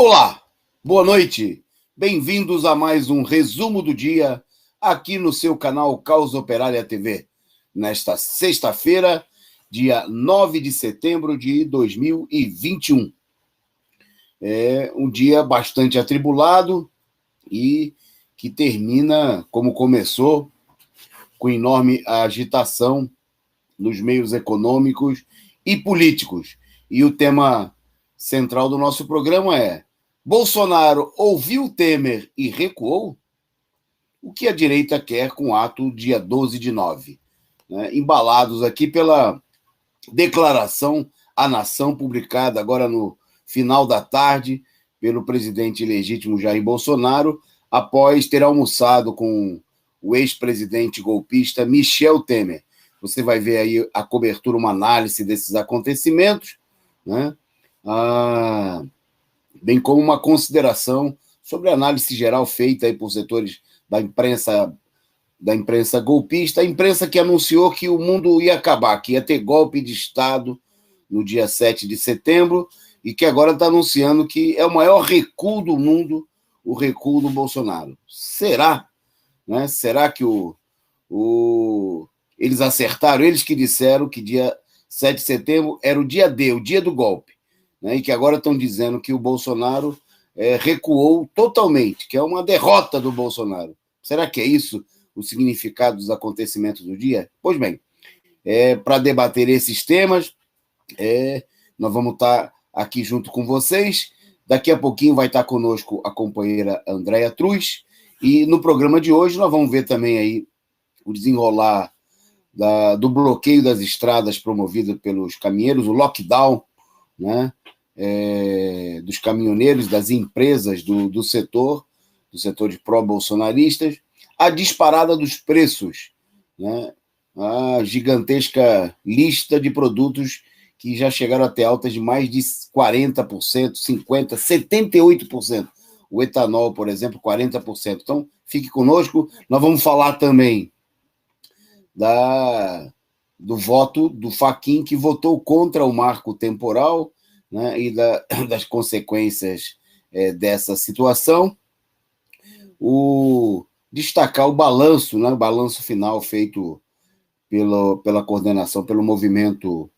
Olá, boa noite. Bem-vindos a mais um resumo do dia aqui no seu canal Causa Operária TV. Nesta sexta-feira, dia 9 de setembro de 2021. É um dia bastante atribulado e que termina, como começou, com enorme agitação nos meios econômicos e políticos. E o tema central do nosso programa é: Bolsonaro ouviu Temer e recuou? O que a direita quer com o ato dia 12 de 9? Embalados aqui pela declaração à nação publicada agora no final da tarde pelo presidente legítimo Jair Bolsonaro, após ter almoçado com o ex-presidente golpista Michel Temer. Você vai ver aí a cobertura, uma análise desses acontecimentos, né? Bem como uma consideração sobre a análise geral feita aí por setores da imprensa golpista, a imprensa que anunciou que o mundo ia acabar, que ia ter golpe de Estado no dia 7 de setembro, e que agora está anunciando que é o maior recuo do mundo, o recuo do Bolsonaro. Será? Né? Será que eles acertaram? Eles que disseram que dia 7 de setembro era o dia D, o dia do golpe, né? E que agora estão dizendo que o Bolsonaro recuou totalmente, que é uma derrota do Bolsonaro. Será que é isso o significado dos acontecimentos do dia? Pois bem, para debater esses temas, nós vamos estar aqui junto com vocês. Daqui a pouquinho vai estar conosco a companheira Andréia Truz, e no programa de hoje nós vamos ver também aí o desenrolar do bloqueio das estradas promovido pelos caminhoneiros, o lockdown, né, dos caminhoneiros, das empresas do setor de pró-bolsonaristas, a disparada dos preços, né, a gigantesca lista de produtos que já chegaram até altas de mais de 40%, 50%, 78%. O etanol, por exemplo, 40%. Então, fique conosco. Nós vamos falar também do voto do Fachin, que votou contra o marco temporal, né, e das consequências dessa situação. Destacar o balanço, né, o balanço final feito pela coordenação, pelo movimento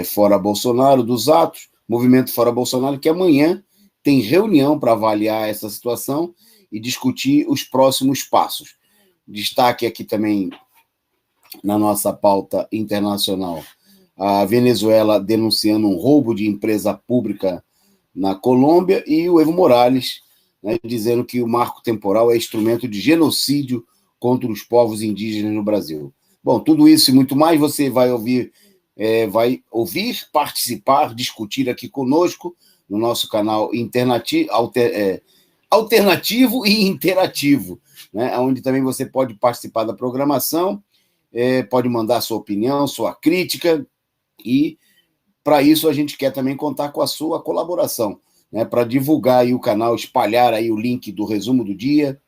Fora Bolsonaro, dos atos, movimento Fora Bolsonaro, que amanhã tem reunião para avaliar essa situação e discutir os próximos passos. Destaque aqui também na nossa pauta internacional a Venezuela denunciando um roubo de empresa pública na Colômbia, e o Evo Morales, né, dizendo que o marco temporal é instrumento de genocídio contra os povos indígenas no Brasil. Bom, tudo isso e muito mais você vai ouvir, participar, discutir aqui conosco no nosso canal alternativo e interativo, né, onde também você pode participar da programação, pode mandar a sua opinião, sua crítica, e para isso a gente quer também contar com a sua colaboração, né, para divulgar aí o canal, espalhar aí o link do resumo do dia,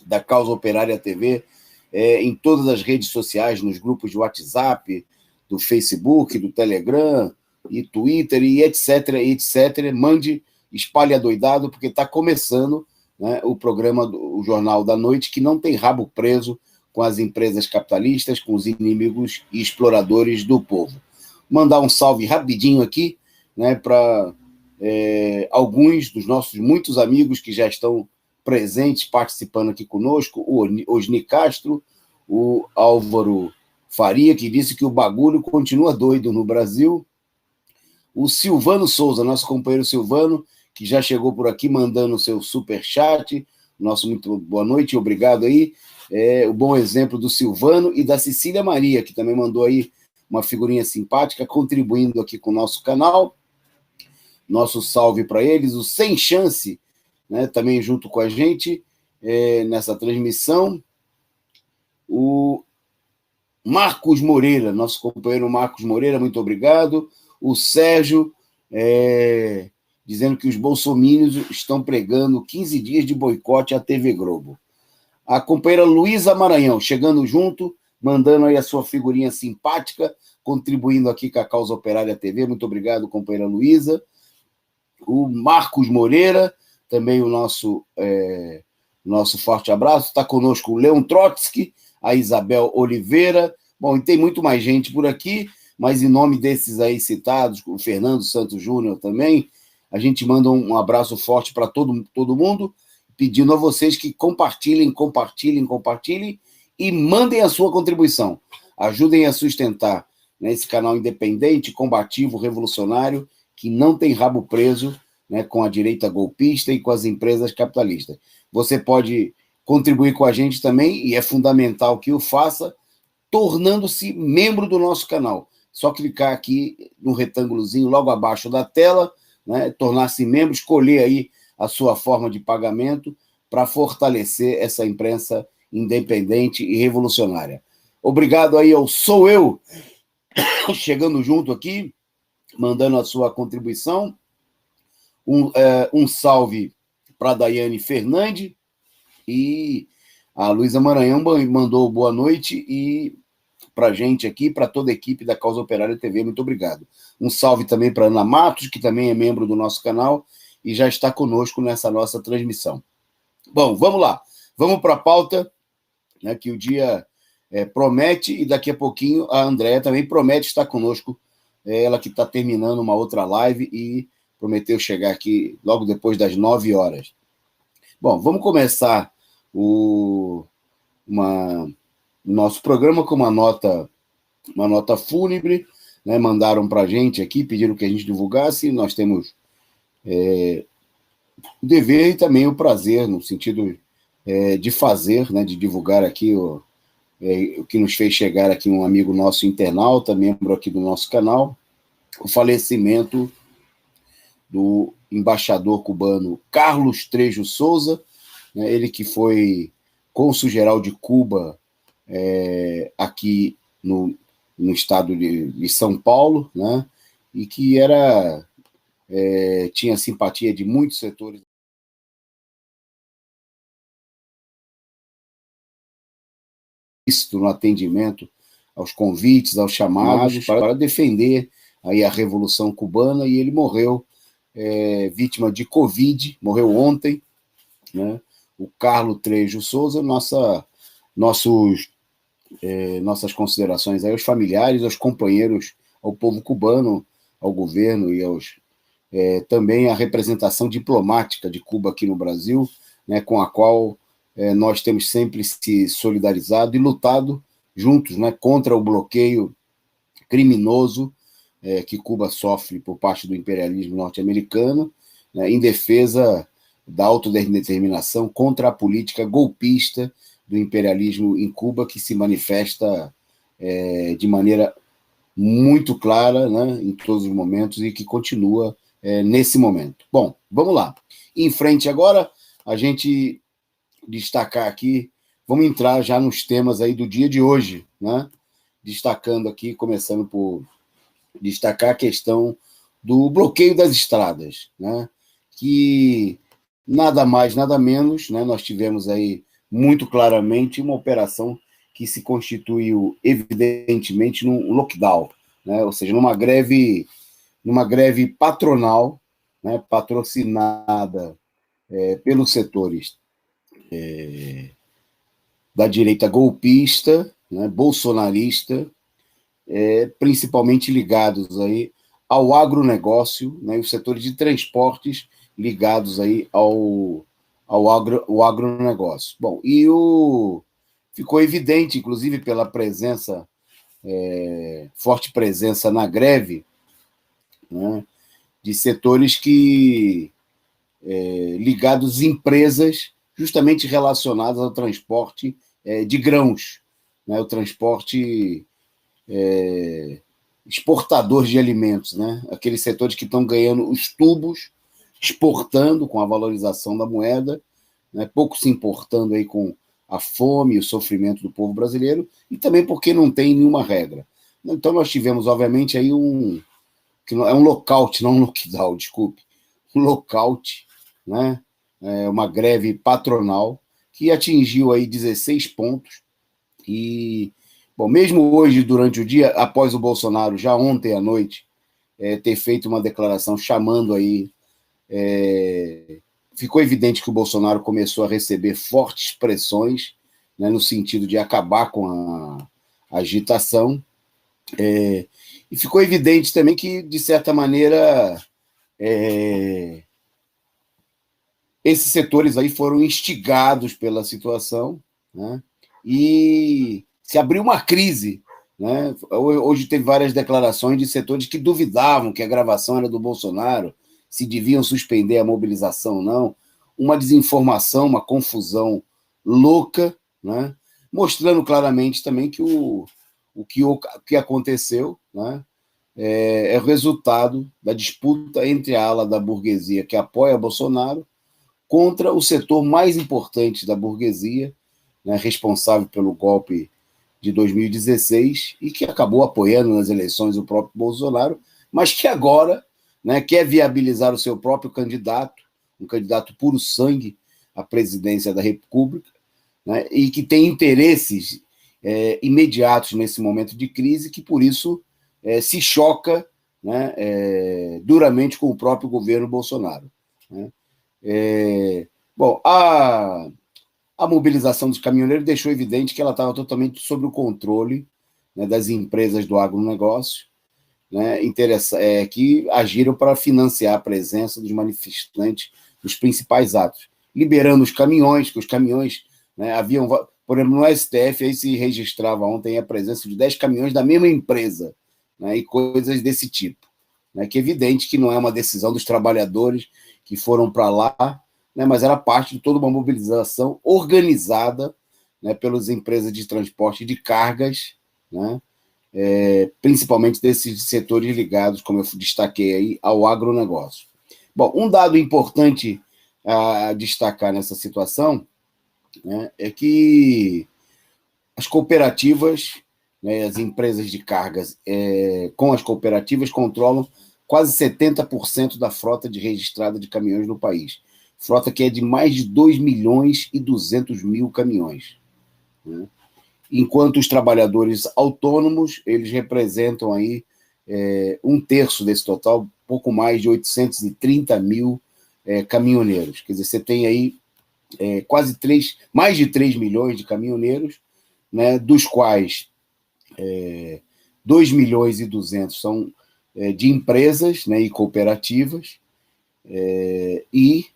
da Causa Operária TV, em todas as redes sociais, nos grupos de WhatsApp, do Facebook, do Telegram, e Twitter, e etc, etc. Mande, espalhe adoidado, porque está começando, né, o programa, o Jornal da Noite, que não tem rabo preso com as empresas capitalistas, com os inimigos e exploradores do povo. Mandar um salve rapidinho aqui, né, para alguns dos nossos muitos amigos que já estão presentes, participando aqui conosco, o Osni Castro, o Álvaro Faria, que disse que o bagulho continua doido no Brasil, o Silvano Souza, nosso companheiro Silvano, que já chegou por aqui mandando o seu superchat, nosso muito boa noite, obrigado aí, o bom exemplo do Silvano e da Cecília Maria, que também mandou aí uma figurinha simpática, contribuindo aqui com o nosso canal. Nosso salve para eles, o Sem Chance, né, também junto com a gente nessa transmissão. O Marcos Moreira, nosso companheiro Marcos Moreira, muito obrigado. O Sérgio, dizendo que os bolsomínios estão pregando 15 dias de boicote à TV Globo. A companheira Luísa Maranhão, chegando junto, mandando aí a sua figurinha simpática, contribuindo aqui com a Causa Operária TV. Muito obrigado, companheira Luísa. o Marcos Moreira, também o nosso forte abraço. Está conosco o Leon Trotsky, a Isabel Oliveira. Bom, e tem muito mais gente por aqui, mas em nome desses aí citados, o Fernando Santos Júnior também, a gente manda um abraço forte para todo mundo, pedindo a vocês que compartilhem e mandem a sua contribuição. Ajudem a sustentar, né, esse canal independente, combativo, revolucionário, que não tem rabo preso, né, com a direita golpista e com as empresas capitalistas. Você pode contribuir com a gente também, e é fundamental que o faça, tornando-se membro do nosso canal. Só clicar aqui no retângulozinho logo abaixo da tela, né, tornar-se membro, escolher aí a sua forma de pagamento para fortalecer essa imprensa independente e revolucionária. Obrigado aí ao Sou Eu, chegando junto aqui, mandando a sua contribuição. Um salve para a Daiane Fernandes, e a Luísa Maranhão mandou boa noite e para a gente aqui, para toda a equipe da Causa Operária TV, muito obrigado. Um salve também para Ana Matos, que também é membro do nosso canal e já está conosco nessa nossa transmissão. Bom, vamos lá, vamos para a pauta, né, que o dia promete, e daqui a pouquinho a Andréa também promete estar conosco, ela que está terminando uma outra live e prometeu chegar aqui logo depois das 9 horas. Bom, vamos começar o nosso programa com uma nota fúnebre, né? Mandaram para a gente aqui, pediram que a gente divulgasse, nós temos o dever e também o prazer, no sentido de fazer, né? De divulgar aqui o que nos fez chegar aqui um amigo nosso internauta, membro aqui do nosso canal, o falecimento do embaixador cubano Carlos Trejo Souza, né? Ele que foi cônsul-geral de Cuba aqui no estado de São Paulo, né? E que tinha simpatia de muitos setores no atendimento aos convites, aos chamados, para defender aí a Revolução Cubana, e ele morreu vítima de Covid, morreu ontem, né? O Carlos Trejo Souza, nossas considerações aí aos familiares, aos companheiros, ao povo cubano, ao governo e também à representação diplomática de Cuba aqui no Brasil, né, com a qual nós temos sempre se solidarizado e lutado juntos, né, contra o bloqueio criminoso que Cuba sofre por parte do imperialismo norte-americano, né, em defesa da autodeterminação, contra a política golpista do imperialismo em Cuba, que se manifesta de maneira muito clara, né, em todos os momentos, e que continua nesse momento. Bom, vamos lá. Em frente agora, a gente destacar aqui, vamos entrar já nos temas aí do dia de hoje, né? Destacando aqui, começando por destacar a questão do bloqueio das estradas, né? Que nada mais, nada menos, né? Nós tivemos aí muito claramente uma operação que se constituiu evidentemente num lockdown, né? Ou seja, numa greve patronal, né? Patrocinada pelos setores da direita golpista, né? Bolsonarista, principalmente ligados aí ao agronegócio, né? E os setores de transportes ligados aí ao agronegócio. Bom, e ficou evidente, inclusive pela presença, forte presença na greve, né, de setores ligados a empresas justamente relacionadas ao transporte de grãos, né, o transporte exportador de alimentos, né, aqueles setores que estão ganhando os tubos, exportando com a valorização da moeda, né, pouco se importando aí com a fome e o sofrimento do povo brasileiro, e também porque não tem nenhuma regra. Então nós tivemos, obviamente, aí que é um lockout, não um lockdown, desculpe, um lockout, né, uma greve patronal que atingiu aí 16 pontos, e, bom, mesmo hoje, durante o dia, após o Bolsonaro, já ontem à noite, ter feito uma declaração chamando aí ficou evidente que o Bolsonaro começou a receber fortes pressões, né, no sentido de acabar com a agitação, e ficou evidente também que, de certa maneira, esses setores aí foram instigados pela situação, né, e se abriu uma crise, né? Hoje teve várias declarações de setores que duvidavam que a gravação era do Bolsonaro, se deviam suspender a mobilização ou não, uma desinformação, uma confusão louca, né? Mostrando claramente também que o que aconteceu, né, é o resultado da disputa entre a ala da burguesia que apoia Bolsonaro contra o setor mais importante da burguesia, né, responsável pelo golpe de 2016 e que acabou apoiando nas eleições o próprio Bolsonaro, mas que agora, né, quer viabilizar o seu próprio candidato, um candidato puro sangue à presidência da República, né, e que tem interesses imediatos nesse momento de crise, que por isso se choca, né, duramente com o próprio governo Bolsonaro, né. Bom, a mobilização dos caminhoneiros deixou evidente que ela estava totalmente sob o controle, né, das empresas do agronegócio, né, que agiram para financiar a presença dos manifestantes nos principais atos, liberando os caminhões, que os caminhões, né, haviam, por exemplo, no STF, aí se registrava ontem a presença de 10 caminhões da mesma empresa, né, e coisas desse tipo, né, que é evidente que não é uma decisão dos trabalhadores que foram para lá, né, mas era parte de toda uma mobilização organizada, né, pelas empresas de transporte de cargas, né, principalmente desses setores ligados, como eu destaquei aí, ao agronegócio. Bom, um dado importante a destacar nessa situação, né, é que as cooperativas, né, as empresas de cargas com as cooperativas controlam quase 70% da frota registrada de caminhões no país. Frota que é de mais de 2 milhões e 200 mil caminhões, né? Enquanto os trabalhadores autônomos, eles representam aí um terço desse total, pouco mais de 830 mil caminhoneiros. Quer dizer, você tem aí mais de 3 milhões de caminhoneiros, né, dos quais 2 milhões e 200 são de empresas, né, e cooperativas, e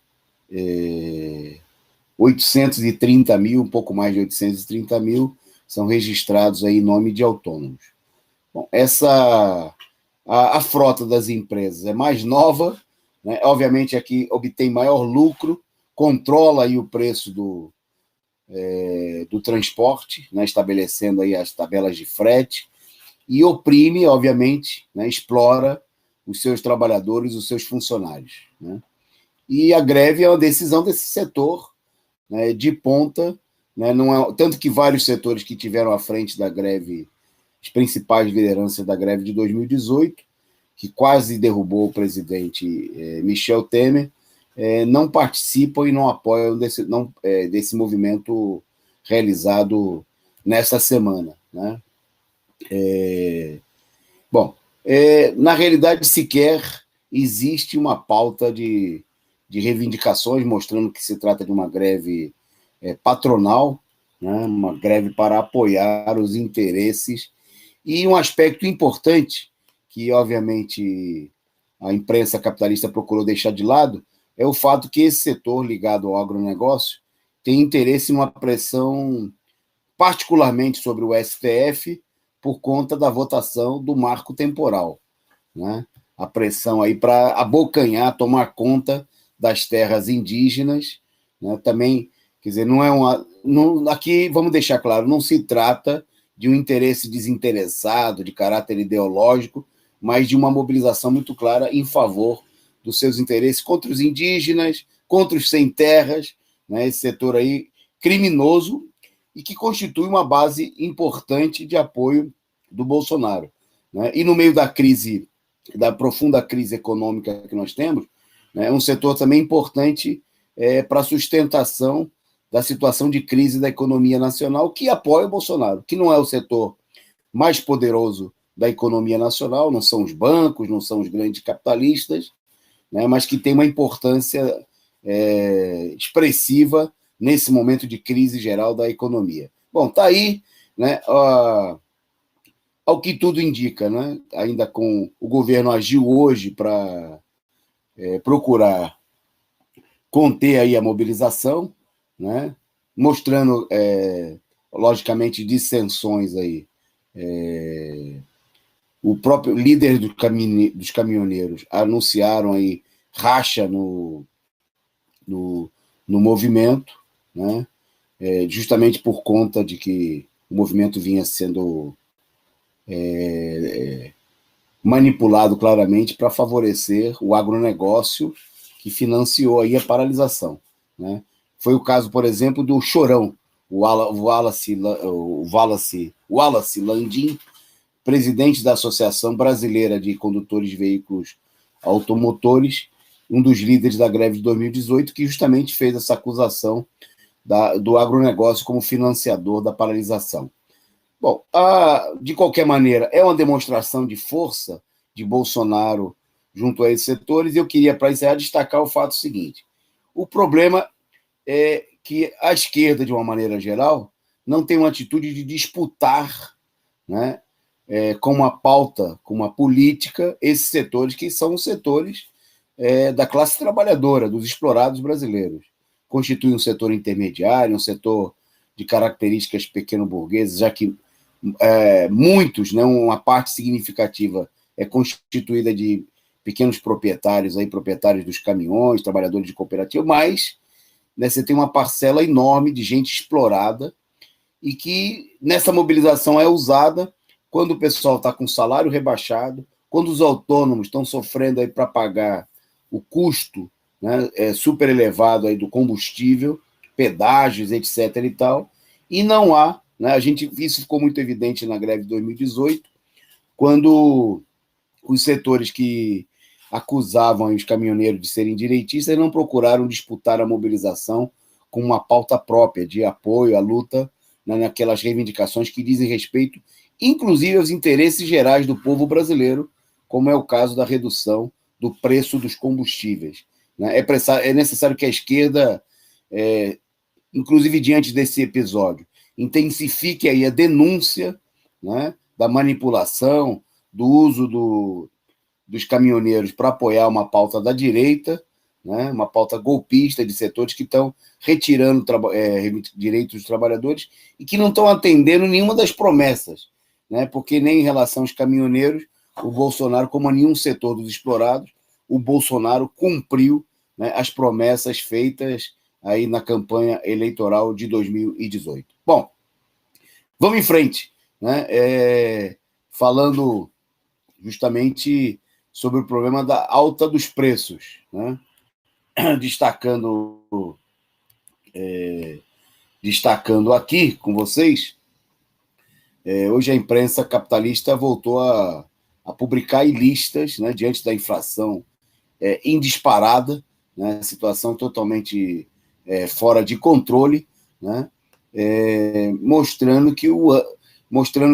830 mil, um pouco mais de 830 mil, são registrados aí em nome de autônomos. Bom, a frota das empresas é mais nova, né? Obviamente aqui obtém maior lucro, controla aí o preço do transporte, né? Estabelecendo aí as tabelas de frete, e oprime, obviamente, né? Explora os seus trabalhadores, os seus funcionários, né? E a greve é uma decisão desse setor, né, de ponta, né, não é, tanto que vários setores que tiveram à frente da greve, as principais lideranças da greve de 2018, que quase derrubou o presidente Michel Temer, não participam e não apoiam desse movimento realizado nesta semana, né? Bom, na realidade sequer existe uma pauta de reivindicações, mostrando que se trata de uma greve patronal, né, uma greve para apoiar os interesses, e um aspecto importante, que obviamente a imprensa capitalista procurou deixar de lado, é o fato que esse setor ligado ao agronegócio tem interesse em uma pressão, particularmente sobre o STF, por conta da votação do marco temporal, né? A pressão aí para abocanhar, tomar conta das terras indígenas, né? Também, quer dizer, aqui vamos deixar claro, não se trata de um interesse desinteressado, de caráter ideológico, mas de uma mobilização muito clara em favor dos seus interesses contra os indígenas, contra os sem terras, né? Esse setor aí criminoso e que constitui uma base importante de apoio do Bolsonaro, né? E no meio da crise, da profunda crise econômica que nós temos, é um setor também importante para a sustentação da situação de crise da economia nacional, que apoia o Bolsonaro, que não é o setor mais poderoso da economia nacional, não são os bancos, não são os grandes capitalistas, né, mas que tem uma importância expressiva nesse momento de crise geral da economia. Bom, está aí, né, ao que tudo indica, né, ainda com o governo agiu hoje para procurar conter aí a mobilização, né, mostrando, logicamente, dissensões aí. O próprio líder dos caminhoneiros anunciaram aí racha no movimento, né, justamente por conta de que o movimento vinha sendo manipulado claramente para favorecer o agronegócio que financiou aí a paralisação, né? Foi o caso, por exemplo, do Chorão, o Wallace Landim, presidente da Associação Brasileira de Condutores de Veículos Automotores, um dos líderes da greve de 2018, que justamente fez essa acusação do agronegócio como financiador da paralisação. Bom, de qualquer maneira, é uma demonstração de força de Bolsonaro junto a esses setores, e eu queria, para encerrar, destacar o fato seguinte: o problema é que a esquerda, de uma maneira geral, não tem uma atitude de disputar, né, com uma pauta, com uma política, esses setores que são os setores da classe trabalhadora, dos explorados brasileiros. Constitui um setor intermediário, um setor de características pequeno-burguesas, já que muitos, né, uma parte significativa é constituída de pequenos proprietários, aí, proprietários dos caminhões, trabalhadores de cooperativa, mas, né, você tem uma parcela enorme de gente explorada e que nessa mobilização é usada quando o pessoal está com salário rebaixado, quando os autônomos estão sofrendo aí para pagar o custo, né, super elevado aí do combustível, pedágios, etc. e tal, e não há, né, isso ficou muito evidente na greve de 2018, quando os setores que acusavam os caminhoneiros de serem direitistas não procuraram disputar a mobilização com uma pauta própria de apoio à luta, né, naquelas reivindicações que dizem respeito, inclusive, aos interesses gerais do povo brasileiro, como é o caso da redução do preço dos combustíveis, né? É necessário que a esquerda, inclusive diante desse episódio, intensifique aí a denúncia, né, da manipulação, do uso dos caminhoneiros para apoiar uma pauta da direita, né, uma pauta golpista de setores que estão retirando direitos dos trabalhadores e que não estão atendendo nenhuma das promessas, né, porque nem em relação aos caminhoneiros, o Bolsonaro, como a nenhum setor dos explorados, o Bolsonaro cumpriu, né, as promessas feitas aí na campanha eleitoral de 2018. Bom, vamos em frente, né, falando justamente sobre o problema da alta dos preços, né, destacando aqui com vocês, hoje a imprensa capitalista voltou a publicar listas, né, diante da inflação em disparada, né, situação totalmente fora de controle, né, mostrando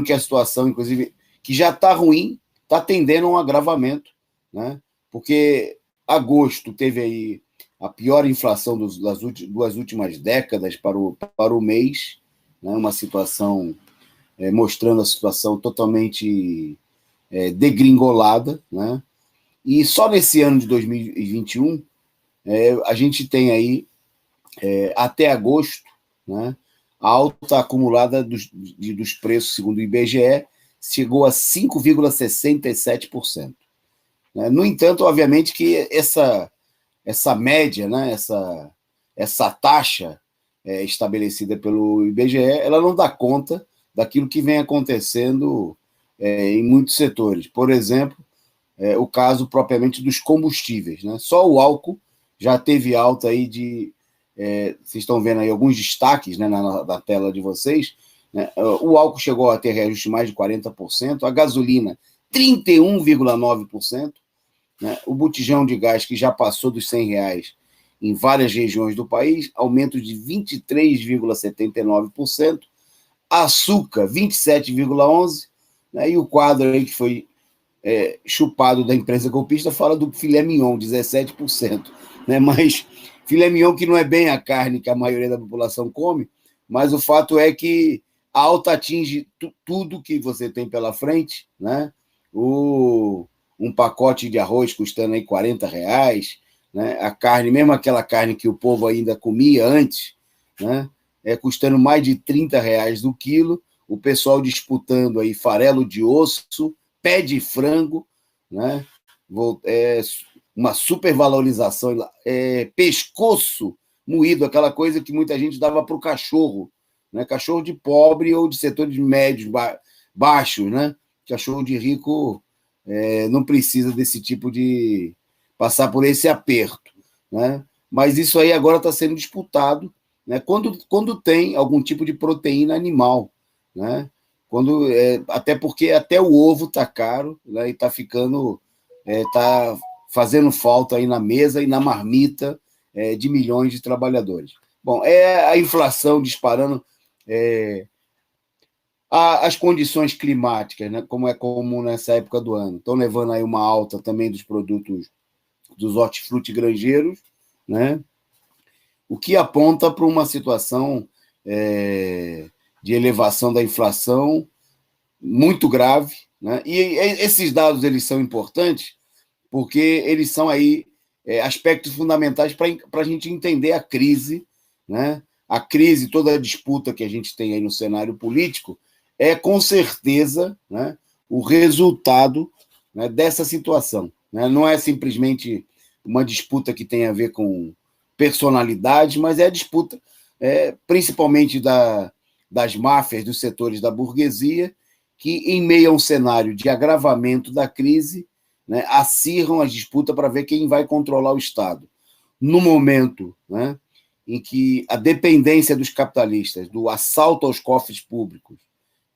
que a situação, inclusive, que já está ruim, está tendendo a um agravamento, né, porque agosto teve aí a pior inflação das duas últimas décadas para o mês, né, uma situação mostrando a situação totalmente degringolada, né? E só nesse ano de 2021 a gente tem aí até agosto, né, a alta acumulada dos preços, segundo o IBGE, chegou a 5,67%. Né? No entanto, obviamente que essa média, né, essa taxa estabelecida pelo IBGE, ela não dá conta daquilo que vem acontecendo em muitos setores. Por exemplo, o caso propriamente dos combustíveis, né? Só o álcool já teve alta aí de... vocês estão vendo aí alguns destaques, né, na tela de vocês, né? O álcool chegou a ter reajuste de mais de 40%, a gasolina 31,9%, né? O botijão de gás, que já passou dos R$100 em várias regiões do país, aumento de 23,79%, açúcar 27,11%, né? E o quadro aí que foi chupado da imprensa golpista fala do filé mignon, 17%. Né? Mas filé mignon que não é bem a carne que a maioria da população come, mas o fato é que a alta atinge tudo que você tem pela frente, né? Um pacote de arroz custando aí R$ 40, né? A carne, mesmo aquela carne que o povo ainda comia antes, né? Custando mais de R$ 30 do quilo, o pessoal disputando aí farelo de osso, pé de frango, né? Uma supervalorização, pescoço moído, aquela coisa que muita gente dava para o cachorro, né? Cachorro de pobre ou de setores médios, baixos, né? Cachorro de rico não precisa desse tipo de passar por esse aperto, né? Mas isso aí agora está sendo disputado, né? Quando tem algum tipo de proteína animal, né? Até porque até o ovo está caro, né? E está tá fazendo falta aí na mesa e na marmita de milhões de trabalhadores. Bom, a inflação disparando, as condições climáticas, né, como é comum nessa época do ano, estão levando aí uma alta também dos produtos dos hortifruti granjeiros, né, o que aponta para uma situação de elevação da inflação muito grave, né, e esses dados eles são importantes porque eles são aí aspectos fundamentais para a gente entender a crise, né, a crise, toda a disputa que a gente tem aí no cenário político, com certeza, né, o resultado, né, dessa situação. Né? Não é simplesmente uma disputa que tem a ver com personalidade, mas é a disputa principalmente das máfias, dos setores da burguesia, que, em meio a um cenário de agravamento da crise, né, acirram a disputa para ver quem vai controlar o Estado. No momento, né, em que a dependência dos capitalistas, do assalto aos cofres públicos,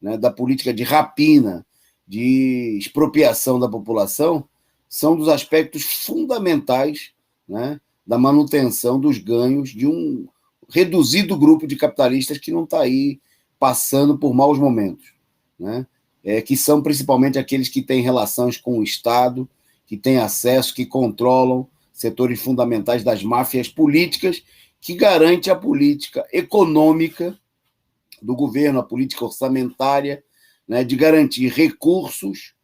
né, da política de rapina, de expropriação da população, são dos aspectos fundamentais, né, da manutenção dos ganhos de um reduzido grupo de capitalistas que não está aí passando por maus momentos, né, que são principalmente aqueles que têm relações com o Estado, que têm acesso, que controlam setores fundamentais das máfias políticas, que garante a política econômica do governo, a política orçamentária, né, de garantir recursos,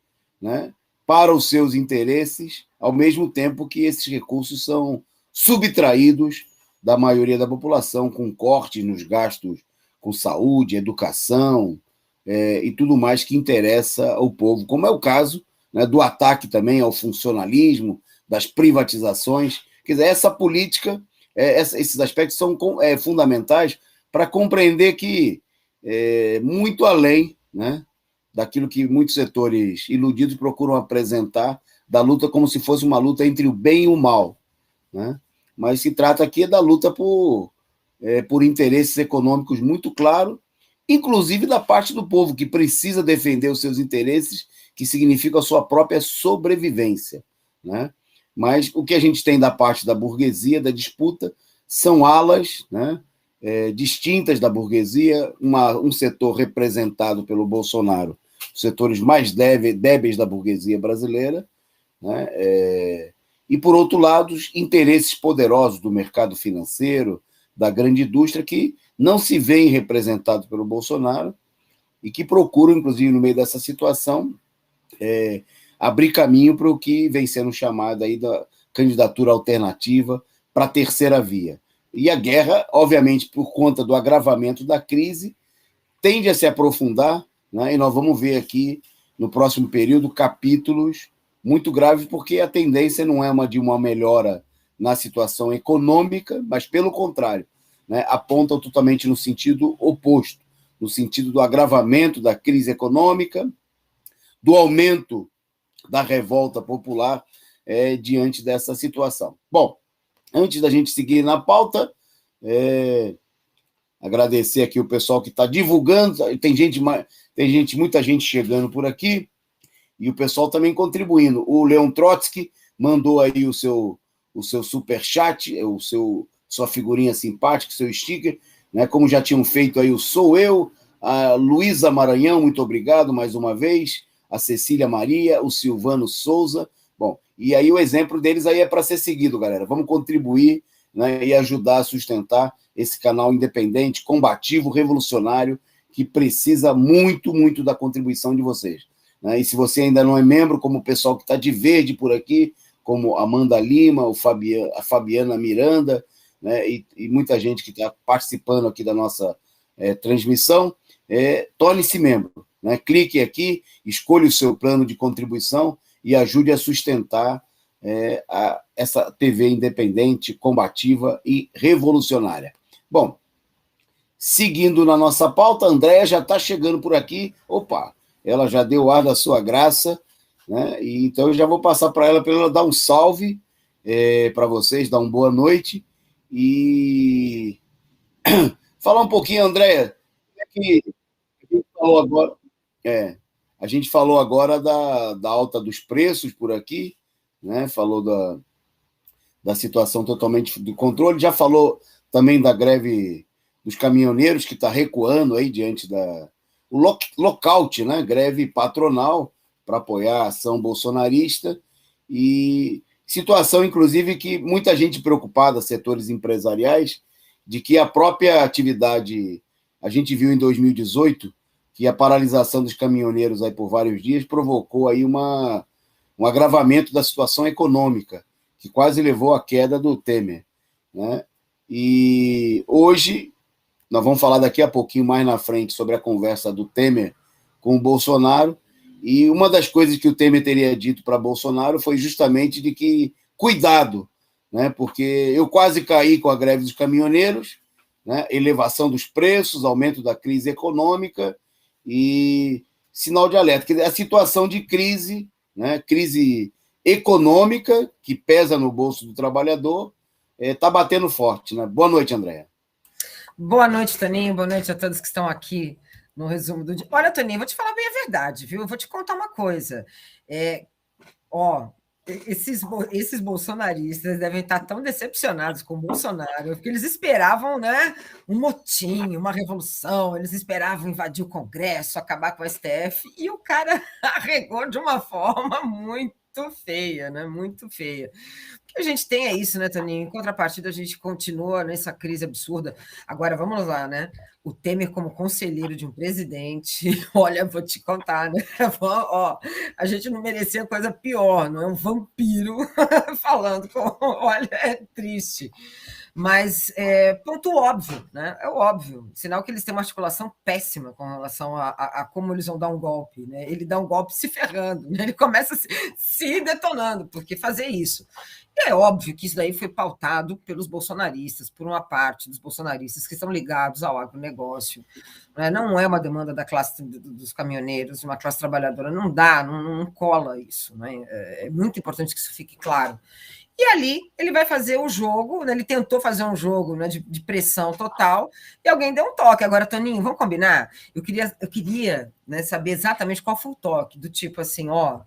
né, para os seus interesses, ao mesmo tempo que esses recursos são subtraídos da maioria da população, com cortes nos gastos com saúde, educação e tudo mais que interessa ao povo, como é o caso, né, do ataque também ao funcionalismo, das privatizações. Quer dizer, essa política, esses aspectos são fundamentais para compreender que muito além, né, daquilo que muitos setores iludidos procuram apresentar, da luta como se fosse uma luta entre o bem e o mal, né? Mas se trata aqui da luta por interesses econômicos muito claros, inclusive da parte do povo, que precisa defender os seus interesses, que significa a sua própria sobrevivência, né? Mas o que a gente tem da parte da burguesia, da disputa, são alas, né, distintas da burguesia, um setor representado pelo Bolsonaro, os setores mais débeis da burguesia brasileira, né, e, por outro lado, os interesses poderosos do mercado financeiro, da grande indústria, que não se veem representados pelo Bolsonaro e que procuram, inclusive, no meio dessa situação, abrir caminho para o que vem sendo chamado aí da candidatura alternativa para a terceira via. E a guerra, obviamente, por conta do agravamento da crise, tende a se aprofundar, né? E nós vamos ver aqui, no próximo período, capítulos muito graves, porque a tendência não é de uma melhora na situação econômica, mas, pelo contrário, né, apontam totalmente no sentido oposto, no sentido do agravamento da crise econômica, do aumento da revolta popular diante dessa situação. Bom, antes da gente seguir na pauta, agradecer aqui o pessoal que está divulgando, muita gente chegando por aqui, e o pessoal também contribuindo. O Leon Trotsky mandou aí o seu superchat, sua figurinha simpática, seu sticker, né, como já tinham feito aí o Sou Eu, a Luísa Maranhão, muito obrigado mais uma vez, a Cecília Maria, o Silvano Souza. Bom, e aí o exemplo deles aí é para ser seguido, galera. Vamos contribuir, né, e ajudar a sustentar esse canal independente, combativo, revolucionário, que precisa muito, muito da contribuição de vocês. Né? E se você ainda não é membro, como o pessoal que está de verde por aqui, como Amanda Lima, a Fabiana Miranda, né, e muita gente que está participando aqui da nossa transmissão, torne-se membro. Né? Clique aqui, escolha o seu plano de contribuição e ajude a sustentar essa TV independente, combativa e revolucionária. Bom, seguindo na nossa pauta, a Andréia já está chegando por aqui. Opa, ela já deu ar da sua graça, né? E então eu já vou passar para ela dar um salve para vocês, dar uma boa noite e falar um pouquinho, Andréia, que a gente falou agora, a gente falou agora da alta dos preços por aqui, né? Falou da situação totalmente de controle, já falou também da greve dos caminhoneiros, que está recuando aí diante o lockout, né? Greve patronal para apoiar a ação bolsonarista, e situação, inclusive, que muita gente preocupada, setores empresariais, de que a própria atividade, a gente viu em 2018, que a paralisação dos caminhoneiros aí por vários dias provocou aí um agravamento da situação econômica, que quase levou à queda do Temer. Né? E hoje, nós vamos falar daqui a pouquinho mais na frente sobre a conversa do Temer com o Bolsonaro, e uma das coisas que o Temer teria dito para Bolsonaro foi justamente de que, cuidado, né? Porque eu quase caí com a greve dos caminhoneiros, né? Elevação dos preços, aumento da crise econômica e sinal de alerta, que a situação de crise, né? Crise econômica, que pesa no bolso do trabalhador, está batendo forte. Né? Boa noite, Andréia. Boa noite, Toninho. Boa noite a todos que estão aqui no resumo do dia. Olha, Toninho, vou te falar bem a verdade, viu? Eu vou te contar uma coisa. Esses bolsonaristas devem estar tão decepcionados com o Bolsonaro, porque eles esperavam, né, um motim, uma revolução, eles esperavam invadir o Congresso, acabar com o STF, e o cara arregou de uma forma muito feia, né? Muito feia. O que a gente tem é isso, né, Toninho? Em contrapartida, a gente continua nessa crise absurda. Agora, vamos lá, né? O Temer como conselheiro de um presidente, olha, vou te contar, né? Ó, a gente não merecia coisa pior, não é um vampiro falando, olha, é triste. Mas ponto óbvio, né? É óbvio, sinal que eles têm uma articulação péssima com relação a como eles vão dar um golpe, né? Ele dá um golpe se ferrando, né? Ele começa se detonando, porque fazer isso. É óbvio que isso daí foi pautado pelos bolsonaristas, por uma parte dos bolsonaristas que estão ligados ao agronegócio. Né? Não é uma demanda da classe dos caminhoneiros, de uma classe trabalhadora. Não dá, não cola isso. Né? É muito importante que isso fique claro. E ali ele vai fazer o jogo, né? Ele tentou fazer um jogo, né, de pressão total, e alguém deu um toque. Agora, Toninho, vamos combinar? Eu queria, né, saber exatamente qual foi o toque, do tipo assim, ó,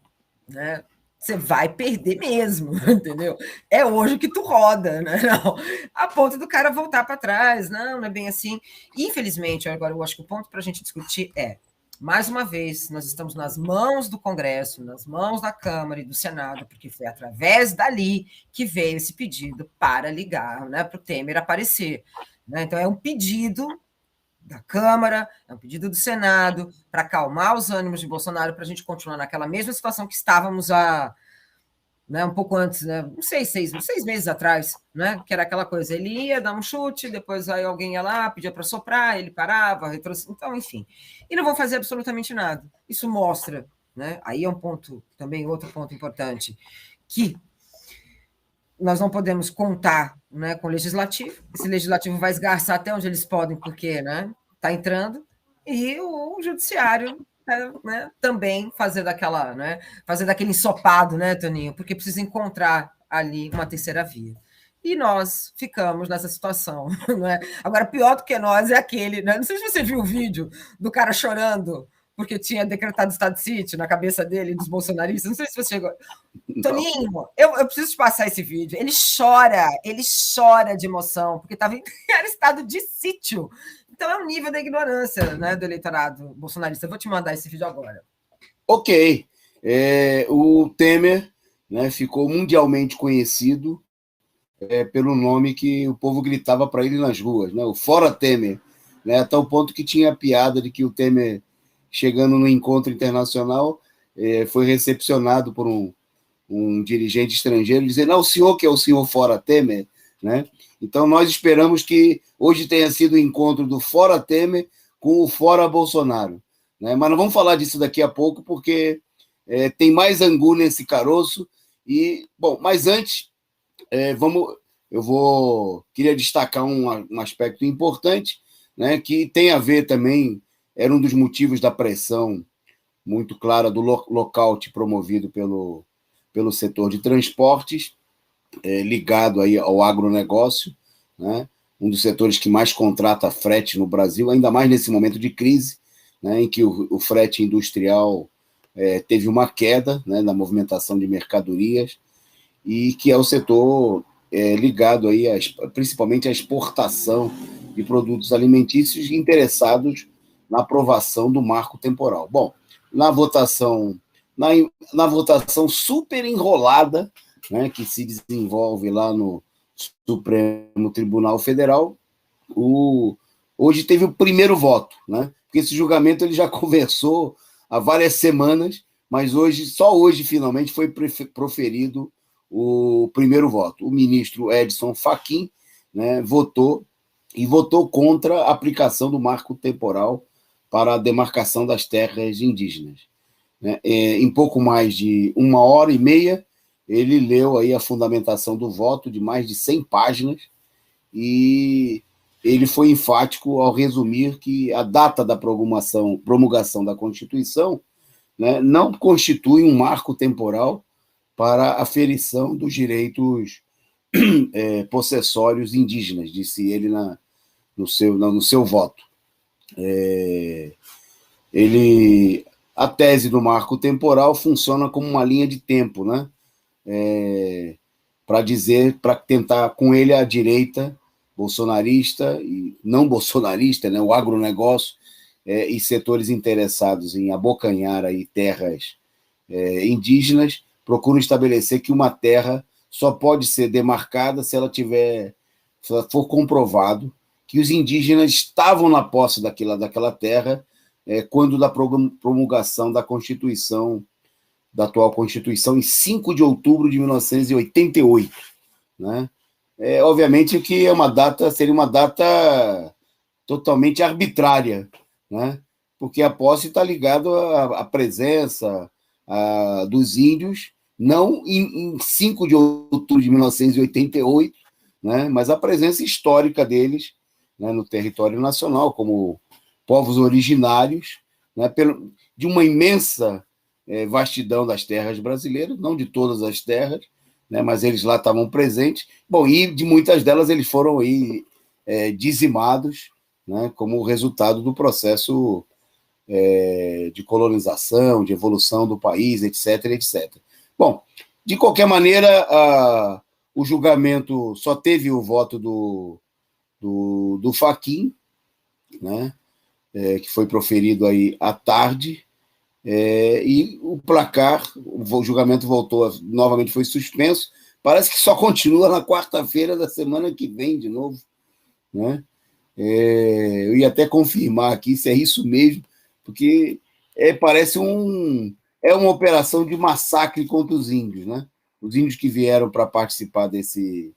né? Você vai perder mesmo, entendeu? É hoje que tu roda, né? Não, a ponto do cara voltar para trás. Não é bem assim. Infelizmente, agora eu acho que o ponto para a gente discutir mais uma vez, nós estamos nas mãos do Congresso, nas mãos da Câmara e do Senado, porque foi através dali que veio esse pedido para ligar, né, para o Temer aparecer. Né? Então, é um pedido da Câmara, é um pedido do Senado, para acalmar os ânimos de Bolsonaro, para a gente continuar naquela mesma situação que estávamos um pouco antes, né? Não sei, 6 meses atrás, né? Que era aquela coisa, ele ia dar um chute, depois aí alguém ia lá, pedia para soprar, ele parava, retroceder, então, enfim. E não vão fazer absolutamente nada. Isso mostra, né? Aí é um ponto, também outro ponto importante, que nós não podemos contar, né, com o legislativo. Esse legislativo vai esgarçar até onde eles podem, porque, né, está entrando, e o judiciário, né, também fazer daquele ensopado, né, Toninho, porque precisa encontrar ali uma terceira via. E nós ficamos nessa situação. Não é? Agora, pior do que nós é aquele, né? Não sei se você viu o vídeo do cara chorando porque tinha decretado estado de sítio na cabeça dele, dos bolsonaristas. Não sei se você chegou. Toninho, eu preciso te passar esse vídeo. Ele chora de emoção, porque era estado de sítio. Então é um nível da ignorância, né, do eleitorado bolsonarista. Eu vou te mandar esse vídeo agora. Ok. O Temer, né, ficou mundialmente conhecido pelo nome que o povo gritava para ele nas ruas, né, o Fora Temer, né, até o ponto que tinha a piada de que o Temer, chegando no encontro internacional, foi recepcionado por um dirigente estrangeiro dizendo: o senhor que é o senhor Fora Temer, né? Então nós esperamos que hoje tenha sido o encontro do Fora Temer com o Fora Bolsonaro, né? Mas nós vamos falar disso daqui a pouco, porque tem mais angu nesse caroço. E, bom, mas antes, queria destacar um aspecto importante, né, que tem a ver também, era um dos motivos da pressão muito clara do lockout promovido pelo setor de transportes, ligado aí ao agronegócio, né? Um dos setores que mais contrata frete no Brasil, ainda mais nesse momento de crise, né, em que o frete industrial teve uma queda, né, na movimentação de mercadorias, e que é o setor ligado aí principalmente à exportação de produtos alimentícios interessados na aprovação do marco temporal. Bom, na votação, na votação super enrolada, né, que se desenvolve lá no Supremo Tribunal Federal, hoje teve o primeiro voto, né? Porque esse julgamento ele já conversou há várias semanas, mas só hoje finalmente foi proferido o primeiro voto. O ministro Edson Fachin, né, votou contra a aplicação do marco temporal para a demarcação das terras indígenas, né? Em pouco mais de 1h30, ele leu aí a fundamentação do voto de mais de 100 páginas e ele foi enfático ao resumir que a data da promulgação da Constituição, né, não constitui um marco temporal para a aferição dos direitos possessórios indígenas, disse ele no seu voto. A tese do marco temporal funciona como uma linha de tempo, né? Para tentar, com ele, a direita bolsonarista e não bolsonarista, né, o agronegócio e setores interessados em abocanhar aí terras indígenas, procuram estabelecer que uma terra só pode ser demarcada se ela for comprovado que os indígenas estavam na posse daquela terra quando da promulgação da Constituição, da atual Constituição, em 5 de outubro de 1988, né? Obviamente que seria uma data totalmente arbitrária, né? Porque a posse está ligada à presença dos índios, não em 5 de outubro de 1988, né? Mas a presença histórica deles, né, no território nacional, como povos originários, né, de uma imensa vastidão das terras brasileiras, não de todas as terras, né, mas eles lá estavam presentes. Bom, e de muitas delas eles foram aí dizimados, né, como resultado do processo de colonização, de evolução do país, etc, etc. Bom, de qualquer maneira, o julgamento só teve o voto do Fachin, né, que foi proferido aí à tarde, e o placar, o julgamento novamente foi suspenso, parece que só continua na quarta-feira da semana que vem de novo, né? Eu ia até confirmar aqui se é isso mesmo, porque parece uma operação de massacre contra os índios, né? Os índios que vieram para participar desse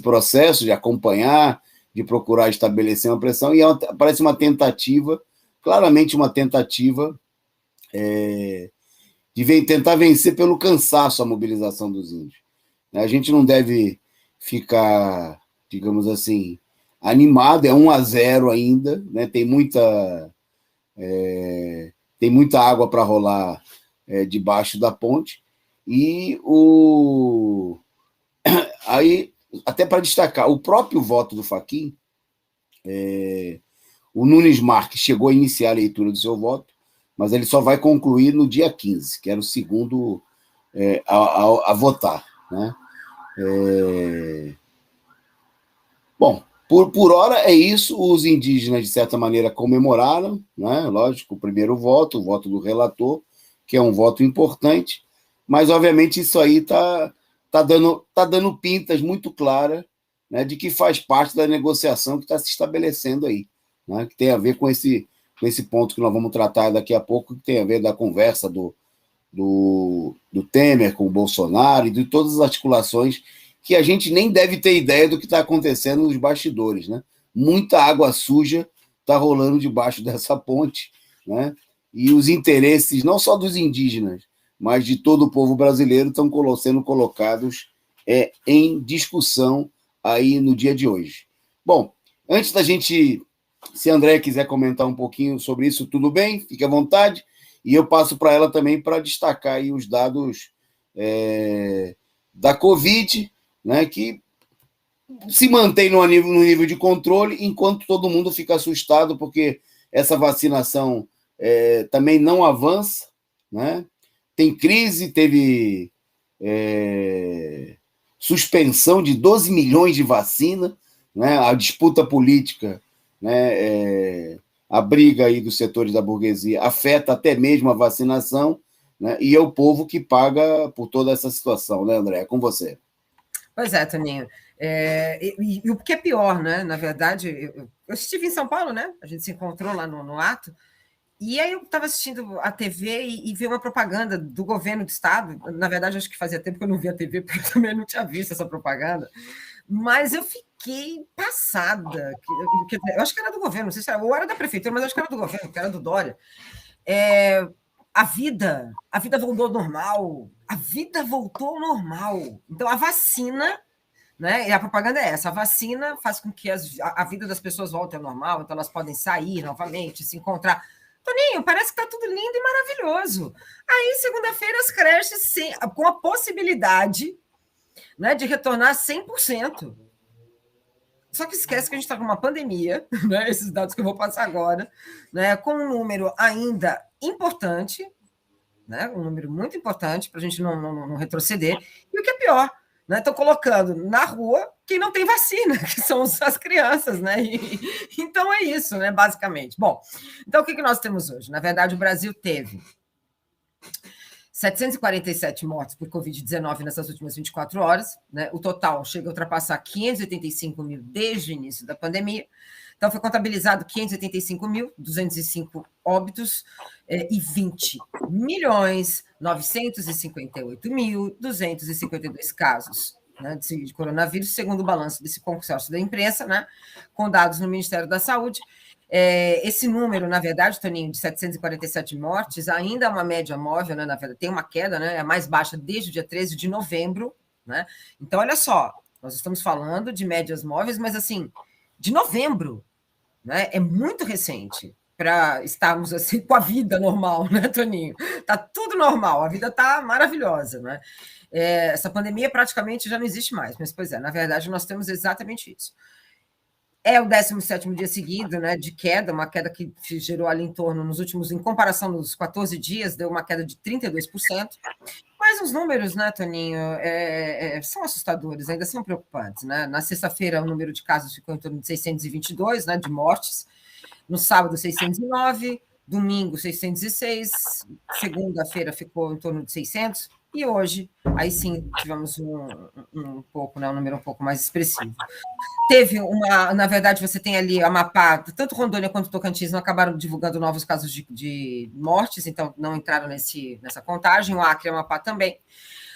processo, de acompanhar, de procurar estabelecer uma pressão, e parece claramente uma tentativa de tentar vencer pelo cansaço a mobilização dos índios. A gente não deve ficar, digamos assim, animado, é 1-0 ainda, né? Tem muita água para rolar debaixo da ponte, e aí, até para destacar, o próprio voto do Fachin, o Nunes Marques chegou a iniciar a leitura do seu voto, mas ele só vai concluir no dia 15, que era o segundo a votar, né? Bom, Por hora é isso, os indígenas, de certa maneira, comemoraram, né? Lógico, o primeiro voto, o voto do relator, que é um voto importante, mas, obviamente, isso aí tá dando pintas muito claras, né, de que faz parte da negociação que está se estabelecendo aí, né, que tem a ver com esse ponto que nós vamos tratar daqui a pouco, que tem a ver da conversa do Temer com o Bolsonaro e de todas as articulações que a gente nem deve ter ideia do que está acontecendo nos bastidores, né? Muita água suja está rolando debaixo dessa ponte, né? E os interesses, não só dos indígenas, mas de todo o povo brasileiro, estão sendo colocados em discussão aí no dia de hoje. Bom, antes da gente, se a Andréia quiser comentar um pouquinho sobre isso, tudo bem, fique à vontade, e eu passo para ela também para destacar aí os dados da Covid, né, que se mantém no nível de controle, enquanto todo mundo fica assustado, porque essa vacinação também não avança, né? Tem crise, teve suspensão de 12 milhões de vacina, né? A disputa política, né? A briga aí dos setores da burguesia afeta até mesmo a vacinação, né? E é o povo que paga por toda essa situação, né, André? É com você. Pois é, Toninho. E o que é pior, né? Na verdade, eu estive em São Paulo, né? A gente se encontrou lá no ato, e aí eu estava assistindo a TV e vi uma propaganda do governo do estado. Na verdade, acho que fazia tempo que eu não via a TV, porque eu também não tinha visto essa propaganda. Mas eu fiquei passada. Eu acho que era do governo, não sei se era, ou era da prefeitura, mas acho que era do governo, que era do Dória. A vida voltou ao normal. A vida voltou ao normal. Então, a vacina, né? E a propaganda é essa: a vacina faz com que a vida das pessoas volte ao normal, então elas podem sair novamente, se encontrar. Toninho, parece que está tudo lindo e maravilhoso. Aí, segunda-feira, as creches com a possibilidade, né, de retornar 100%. Só que esquece que a gente está com uma pandemia, né, esses dados que eu vou passar agora, né, com um número ainda importante, né, um número muito importante para a gente não retroceder. E o que é pior, né, estão colocando na rua quem não tem vacina, que são as crianças, né? Então é isso, né, basicamente. Bom, então o que nós temos hoje? Na verdade, o Brasil teve 747 mortes por Covid-19 nessas últimas 24 horas, né? O total chega a ultrapassar 585 mil desde o início da pandemia. Então, foi contabilizado 585.205 óbitos e 20.958.252 casos, né, de coronavírus, segundo o balanço desse consórcio da imprensa, né, com dados no Ministério da Saúde. Esse número, na verdade, Toninho, de 747 mortes, ainda é uma média móvel, né, na verdade, tem uma queda, né, é a mais baixa desde o dia 13 de novembro. Né? Então, olha só, nós estamos falando de médias móveis, mas assim, de novembro. Né? É muito recente para estarmos assim com a vida normal, né, Toninho? Está tudo normal, a vida está maravilhosa. Né? Essa pandemia praticamente já não existe mais, mas, pois é, na verdade, nós temos exatamente isso. É o 17º dia seguido, né, de queda, uma queda que gerou ali em torno, nos últimos, em comparação nos 14 dias, deu uma queda de 32%. Mas os números, né, Toninho, são assustadores, ainda são preocupantes. Né? Na sexta-feira, o número de casos ficou em torno de 622, né, de mortes. No sábado, 609. Domingo, 606. Segunda-feira ficou em torno de 600. E hoje, aí sim, tivemos um pouco, né, um número um pouco mais expressivo. Teve na verdade, você tem ali Amapá, tanto Rondônia quanto Tocantins não acabaram divulgando novos casos de mortes, então não entraram nessa contagem, o Acre e o Amapá também.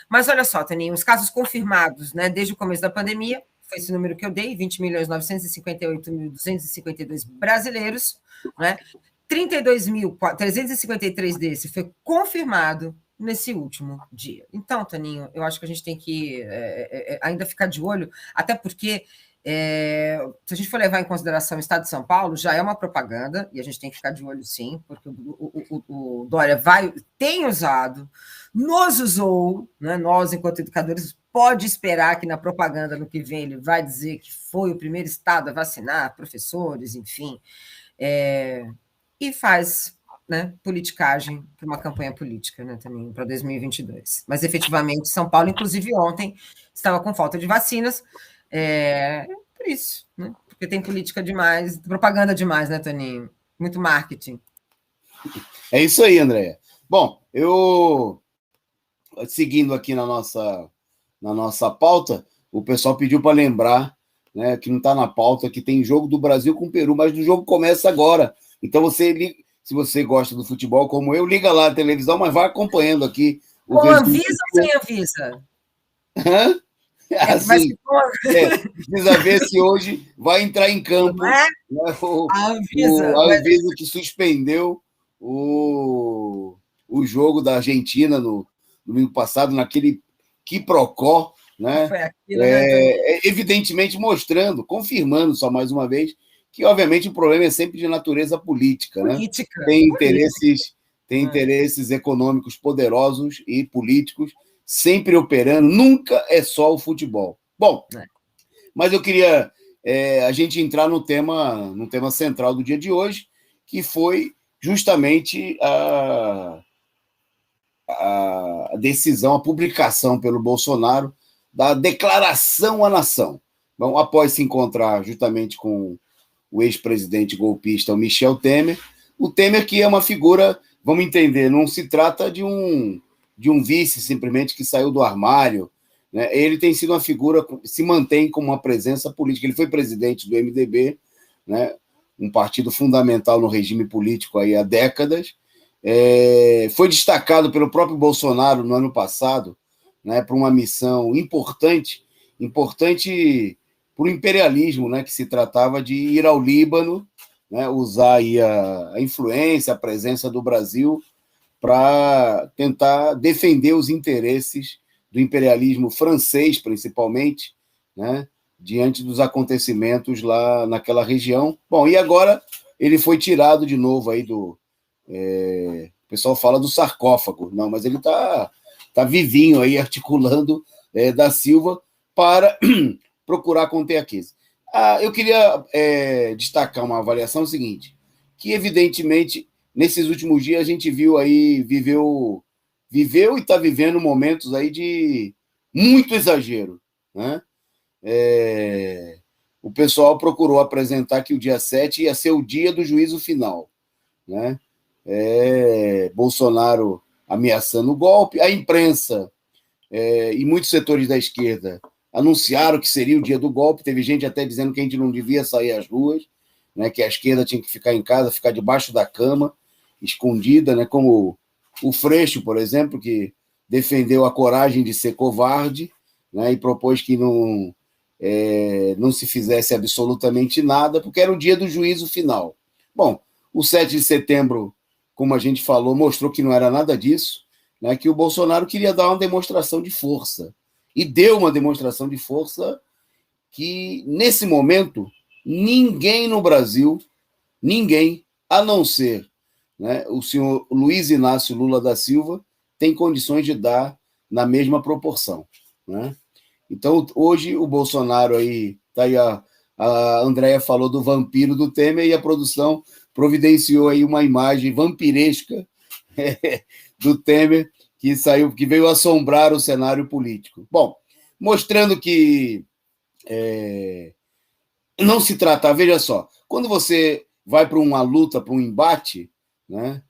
Mas olha só, Taninho, os casos confirmados, né, desde o começo da pandemia, foi esse número que eu dei, 20.958.252 brasileiros, né? 32.353 desse foi confirmado nesse último dia. Então, Taninho, eu acho que a gente tem que ainda ficar de olho, até porque se a gente for levar em consideração o Estado de São Paulo, já é uma propaganda, e a gente tem que ficar de olho sim, porque o Dória tem usado, nos usou, né, nós, enquanto educadores, pode esperar que na propaganda, no que vem, ele vai dizer que foi o primeiro Estado a vacinar professores, enfim, e faz, né, politicagem para uma campanha política, né, também para 2022. Mas, efetivamente, São Paulo, inclusive ontem, estava com falta de vacinas, por isso, né? porque tem política demais, propaganda demais, né, Toninho? Muito marketing. É isso aí, Andréia. Bom, eu seguindo aqui na nossa pauta, o pessoal pediu para lembrar, né, que não está na pauta, que tem jogo do Brasil com o Peru, mas o jogo começa agora. Então, se você gosta do futebol como eu, liga lá na televisão, mas vai acompanhando aqui o Com resumo. Anvisa ou sem Anvisa? Hã? Assim, precisa ver se hoje vai entrar em campo, né, a Anvisa, a Anvisa que suspendeu o jogo da Argentina no domingo passado, naquele quiprocó, né? Foi aquilo, né, evidentemente mostrando, confirmando só mais uma vez, que obviamente o problema é sempre de natureza política, política, né? Tem interesses econômicos poderosos e políticos sempre operando, nunca é só o futebol. Bom, mas eu queria a gente entrar no tema central do dia de hoje, que foi justamente a decisão, a publicação pelo Bolsonaro da declaração à nação. Bom, após se encontrar justamente com o ex-presidente golpista, o Michel Temer, o Temer que é uma figura, vamos entender, não se trata de um vice simplesmente que saiu do armário, né? Ele tem sido uma figura, se mantém como uma presença política. Ele foi presidente do MDB, né? Um partido fundamental no regime político aí há décadas. Foi destacado pelo próprio Bolsonaro no ano passado, né, para uma missão importante para o imperialismo, né, que se tratava de ir ao Líbano, né, usar aí a influência, a presença do Brasil para tentar defender os interesses do imperialismo francês, principalmente, né, diante dos acontecimentos lá naquela região. Bom, e agora ele foi tirado de novo aí do... o pessoal fala do sarcófago, não, mas ele está vivinho aí, articulando da Silva para procurar conter a crise. Eu queria destacar uma avaliação seguinte, que evidentemente, nesses últimos dias, a gente viveu e está vivendo momentos aí de muito exagero, né? O pessoal procurou apresentar que o dia 7 ia ser o dia do juízo final, né? Bolsonaro ameaçando o golpe, a imprensa e muitos setores da esquerda anunciaram que seria o dia do golpe, teve gente até dizendo que a gente não devia sair às ruas, né, que a esquerda tinha que ficar em casa, ficar debaixo da cama, escondida, né, como o Freixo, por exemplo, que defendeu a coragem de ser covarde, né, e propôs que não se fizesse absolutamente nada, porque era o dia do juízo final. Bom, o 7 de setembro, como a gente falou, mostrou que não era nada disso, né, que o Bolsonaro queria dar uma demonstração de força. E deu uma demonstração de força que, nesse momento, ninguém no Brasil, ninguém, a não ser, né, o senhor Luiz Inácio Lula da Silva, tem condições de dar na mesma proporção, né? Então, hoje, o Bolsonaro aí, tá aí a Andréia falou do vampiro do Temer e a produção providenciou aí uma imagem vampiresca do Temer que veio assombrar o cenário político. Bom, mostrando que não se trata, veja só, quando você vai para uma luta, para um embate, né,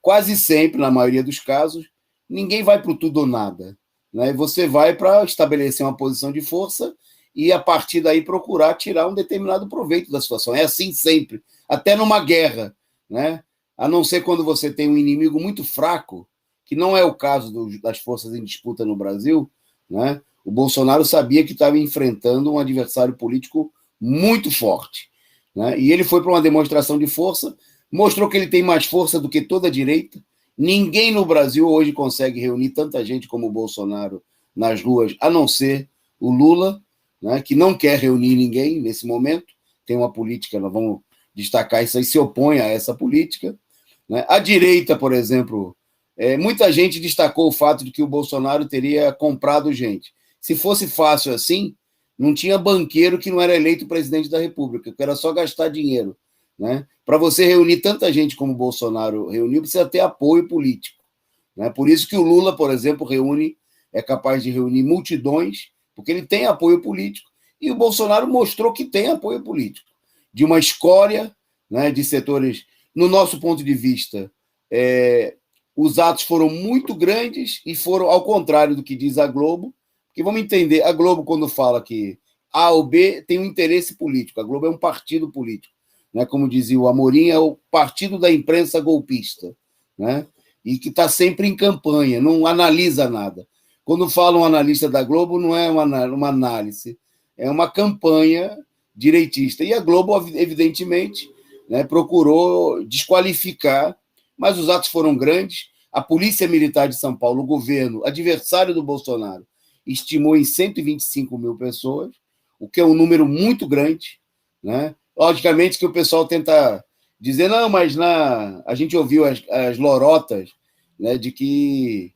quase sempre, na maioria dos casos, ninguém vai para o tudo ou nada, né? Você vai para estabelecer uma posição de força e, a partir daí, procurar tirar um determinado proveito da situação. É assim sempre, até numa guerra, né? A não ser quando você tem um inimigo muito fraco, que não é o caso das forças em disputa no Brasil, né? O Bolsonaro sabia que estava enfrentando um adversário político muito forte, né? E ele foi para uma demonstração de força, mostrou que ele tem mais força do que toda a direita. Ninguém no Brasil hoje consegue reunir tanta gente como o Bolsonaro nas ruas, a não ser o Lula, né, que não quer reunir ninguém nesse momento, tem uma política, nós vamos destacar isso aí, se opõe a essa política, né? A direita, por exemplo, muita gente destacou o fato de que o Bolsonaro teria comprado gente. Se fosse fácil assim, não tinha banqueiro que não era eleito presidente da República, que era só gastar dinheiro, né? Para você reunir tanta gente como o Bolsonaro reuniu, precisa ter apoio político, né? Por isso que o Lula, por exemplo, é capaz de reunir multidões, porque ele tem apoio político, E o Bolsonaro mostrou que tem apoio político, de uma escória, né, de setores. No nosso ponto de vista, os atos foram muito grandes e foram ao contrário do que diz a Globo, porque vamos entender, a Globo, quando fala que A ou B tem um interesse político, a Globo é um partido político, né? Como dizia o Amorim, é o partido da imprensa golpista, né? E que está sempre em campanha, não analisa nada. Quando fala um analista da Globo, não é uma análise, é uma campanha direitista. E a Globo, evidentemente, né, procurou desqualificar, mas os atos foram grandes. A Polícia Militar de São Paulo, o governo, adversário do Bolsonaro, estimou em 125 mil pessoas, o que é um número muito grande, né? Logicamente que o pessoal tenta dizer, não, mas a gente ouviu as lorotas, né, de que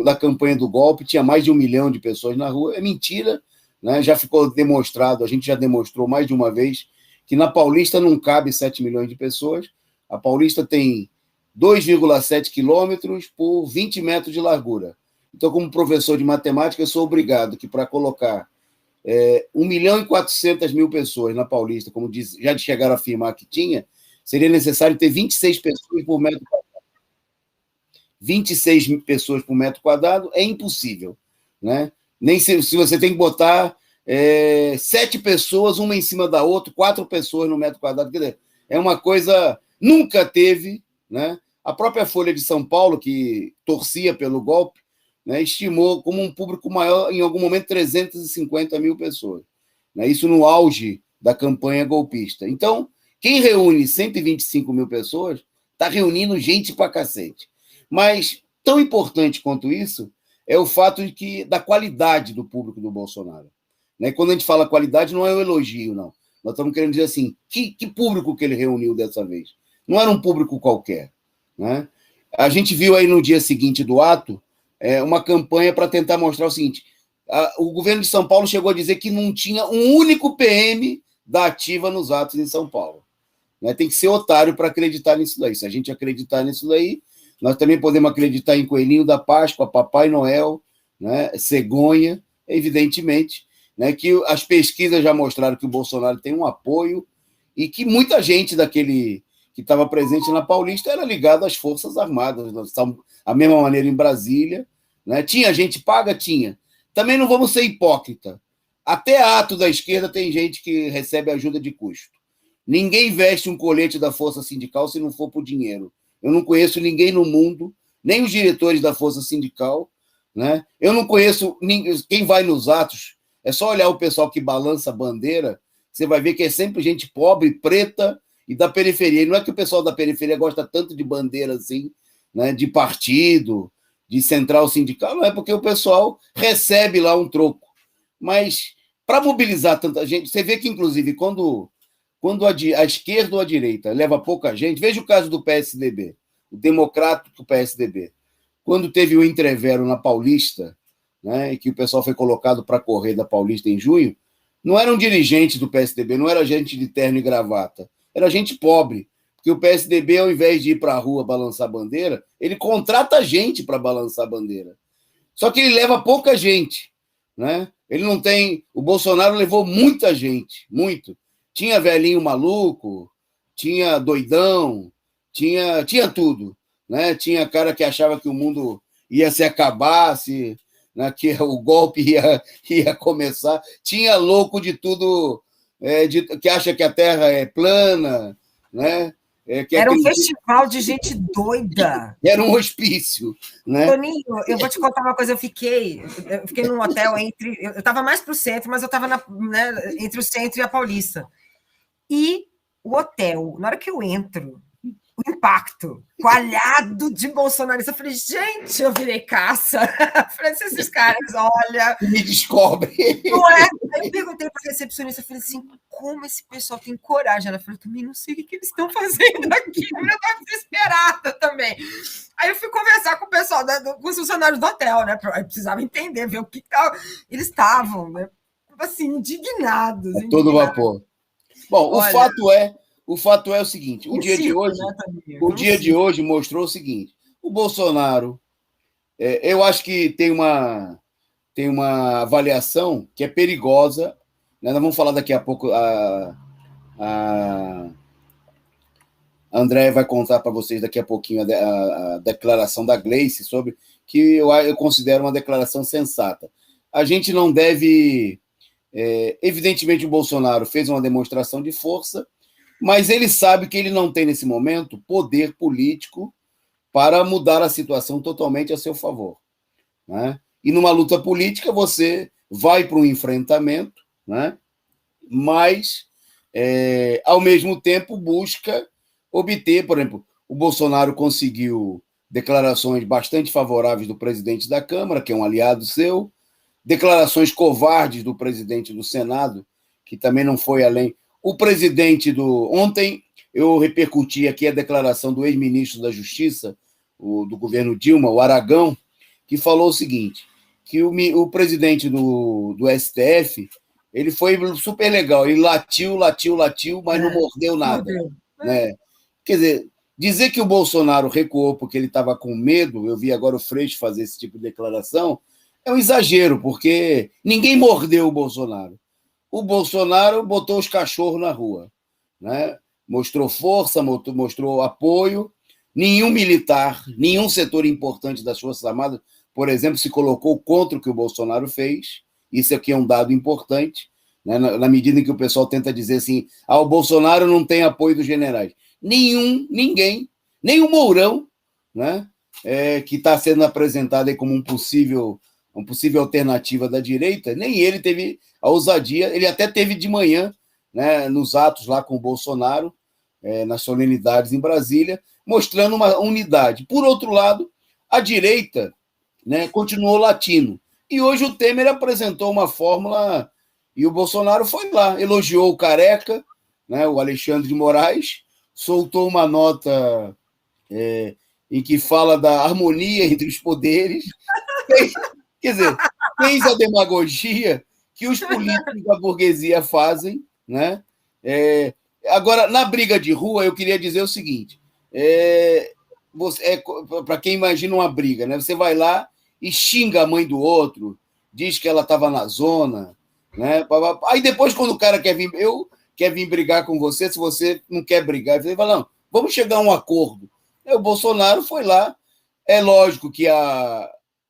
na campanha do golpe tinha mais de 1 milhão de pessoas na rua. É mentira, né? Já ficou demonstrado, a gente já demonstrou mais de uma vez, que na Paulista não cabe 7 milhões de pessoas. A Paulista tem 2,7 quilômetros por 20 metros de largura. Então, como professor de matemática, eu sou obrigado que para colocar 1.400.000 pessoas na Paulista, como já chegaram a afirmar que tinha, seria necessário ter 26 pessoas por metro quadrado. 26 pessoas por metro quadrado é impossível, né? Nem se você tem que botar 7 pessoas, uma em cima da outra, 4 pessoas no metro quadrado. Quer dizer, é uma coisa... Nunca teve, né? A própria Folha de São Paulo, que torcia pelo golpe, né, estimou como um público maior, em algum momento, 350 mil pessoas. Né? Isso no auge da campanha golpista. Então, quem reúne 125 mil pessoas está reunindo gente pra cacete. Mas, tão importante quanto isso, é o fato da qualidade do público do Bolsonaro. Né? Quando a gente fala qualidade, não é um elogio, não. Nós estamos querendo dizer assim, que público que ele reuniu dessa vez? Não era um público qualquer. Né? A gente viu aí no dia seguinte do ato uma campanha para tentar mostrar o seguinte, o governo de São Paulo chegou a dizer que não tinha um único PM da ativa nos atos em São Paulo. Né? Tem que ser otário para acreditar nisso daí. Se a gente acreditar nisso daí, nós também podemos acreditar em Coelhinho da Páscoa, Papai Noel, né? Cegonha, evidentemente, né? Que as pesquisas já mostraram que o Bolsonaro tem um apoio e que muita gente daquele que estava presente na Paulista era ligado às Forças Armadas, da mesma maneira em Brasília. Né? Tinha gente paga? Tinha. Também não vamos ser hipócrita. Até ato da esquerda tem gente que recebe ajuda de custo. Ninguém veste um colete da Força Sindical se não for por dinheiro. Eu não conheço ninguém no mundo, nem os diretores da Força Sindical. Né? Eu não conheço quem vai nos atos. É só olhar o pessoal que balança a bandeira, você vai ver que é sempre gente pobre, preta, e da periferia. E não é que o pessoal da periferia gosta tanto de bandeira assim, né, de partido, de central sindical, não é porque o pessoal recebe lá um troco. Mas para mobilizar tanta gente, você vê que, inclusive, quando a esquerda ou a direita leva pouca gente, veja o caso do PSDB, o democrático PSDB. Quando teve o entrevero na Paulista, né, e que o pessoal foi colocado para correr da Paulista em junho, não eram dirigentes do PSDB, não era gente de terno e gravata, era gente pobre, porque o PSDB, ao invés de ir para a rua balançar bandeira, ele contrata gente para balançar bandeira. Só que ele leva pouca gente, né? Ele não tem... O Bolsonaro levou muita gente, muito. Tinha velhinho maluco, tinha doidão, tinha tudo, né? Tinha cara que achava que o mundo ia se acabar, né, que o golpe ia começar. Tinha louco de tudo, que acha que a Terra é plana, né? Era um festival de gente doida. Era um hospício. Né? Toninho, eu vou te contar uma coisa. Eu fiquei num hotel eu estava mais para o centro, mas eu estava né, entre o centro e a Paulista. E o hotel, na hora que eu entro, o impacto, coalhado de bolsonaristas. Eu falei, gente, eu virei caça. Eu falei, se esses caras, olha... Me descobrem. Não é? Aí eu perguntei para a recepcionista, eu falei assim, como esse pessoal tem coragem? Ela falou, eu também não sei o que eles estão fazendo aqui. Eu estava desesperada também. Aí eu fui conversar com o pessoal, com os funcionários do hotel, né? Eu precisava entender, ver o que estava... Eles estavam, né? Assim, indignados. Todo vapor. Bom, olha, o fato é o seguinte, o dia de hoje mostrou o seguinte, o Bolsonaro, eu acho que tem tem uma avaliação que é perigosa, né? Nós vamos falar daqui a pouco, a Andréia vai contar para vocês daqui a pouquinho a declaração da Gleice, sobre que eu considero uma declaração sensata. A gente não deve... evidentemente, o Bolsonaro fez uma demonstração de força, mas ele sabe que ele não tem, nesse momento, poder político para mudar a situação totalmente a seu favor, né? E numa luta política, você vai para um enfrentamento, né? Mas, ao mesmo tempo, busca obter, por exemplo, o Bolsonaro conseguiu declarações bastante favoráveis do presidente da Câmara, que é um aliado seu, declarações covardes do presidente do Senado, que também não foi além. O presidente Ontem, eu repercuti aqui a declaração do ex-ministro da Justiça, do governo Dilma, o Aragão, que falou o seguinte, que o presidente do STF, ele foi super legal, ele latiu, mas não mordeu nada. Né? Quer dizer, dizer que o Bolsonaro recuou porque ele estava com medo, eu vi agora o Freixo fazer esse tipo de declaração, é um exagero, porque ninguém mordeu o Bolsonaro. O Bolsonaro botou os cachorros na rua, né? Mostrou força, mostrou apoio. Nenhum militar, nenhum setor importante das Forças Armadas, por exemplo, se colocou contra o que o Bolsonaro fez. Isso aqui é um dado importante, né? Na medida em que o pessoal tenta dizer assim, o Bolsonaro não tem apoio dos generais. Ninguém, nem o Mourão, né? Que está sendo apresentado aí como uma possível alternativa da direita, nem ele teve a ousadia, ele até teve de manhã, né, nos atos lá com o Bolsonaro, nas solenidades em Brasília, mostrando uma unidade. Por outro lado, a direita, né, continuou latindo. E hoje o Temer apresentou uma fórmula e o Bolsonaro foi lá, elogiou o Careca, né, o Alexandre de Moraes, soltou uma nota em que fala da harmonia entre os poderes. Quer dizer, fez a demagogia que os políticos da burguesia fazem, né? Agora, na briga de rua, eu queria dizer o seguinte, para quem imagina uma briga, né? Você vai lá e xinga a mãe do outro, diz que ela estava na zona, né? Aí depois, quando o cara quer vir brigar com você, se você não quer brigar, você fala, não, vamos chegar a um acordo. O Bolsonaro foi lá, é lógico que a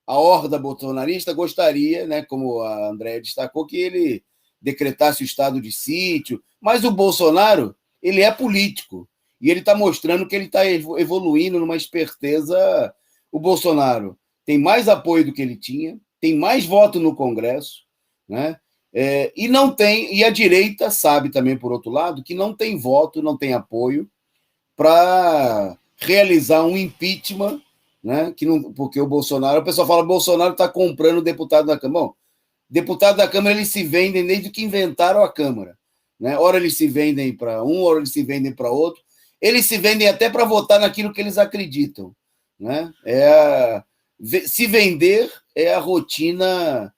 horda bolsonarista gostaria, né, como a Andréia destacou, que ele decretasse o estado de sítio, mas o Bolsonaro, ele é político, e ele está mostrando que ele está evoluindo numa esperteza. O Bolsonaro tem mais apoio do que ele tinha, tem mais voto no Congresso, né? E a direita sabe também, por outro lado, que não tem voto, não tem apoio para realizar um impeachment, né? Porque o Bolsonaro, o pessoal fala, Bolsonaro está comprando deputado da Câmara. Bom, deputados da Câmara, eles se vendem desde que inventaram a Câmara, né? Ora eles se vendem para um, ora eles se vendem para outro. Eles se vendem até para votar naquilo que eles acreditam, né? Se vender é a rotina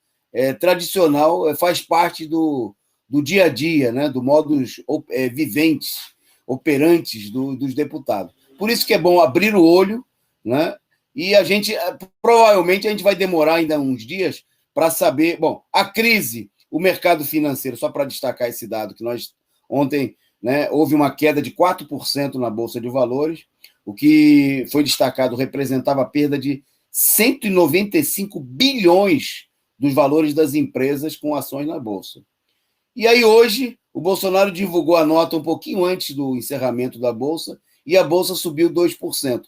tradicional, faz parte do dia a dia, né? Do modus viventes, operantes dos deputados. Por isso que é bom abrir o olho, né? E provavelmente a gente vai demorar ainda uns dias para saber. Bom, a crise, o mercado financeiro, só para destacar esse dado, que nós ontem, né, houve uma queda de 4% na Bolsa de Valores, o que foi destacado representava a perda de 195 bilhões dos valores das empresas com ações na Bolsa. E aí hoje o Bolsonaro divulgou a nota um pouquinho antes do encerramento da Bolsa e a Bolsa subiu 2%,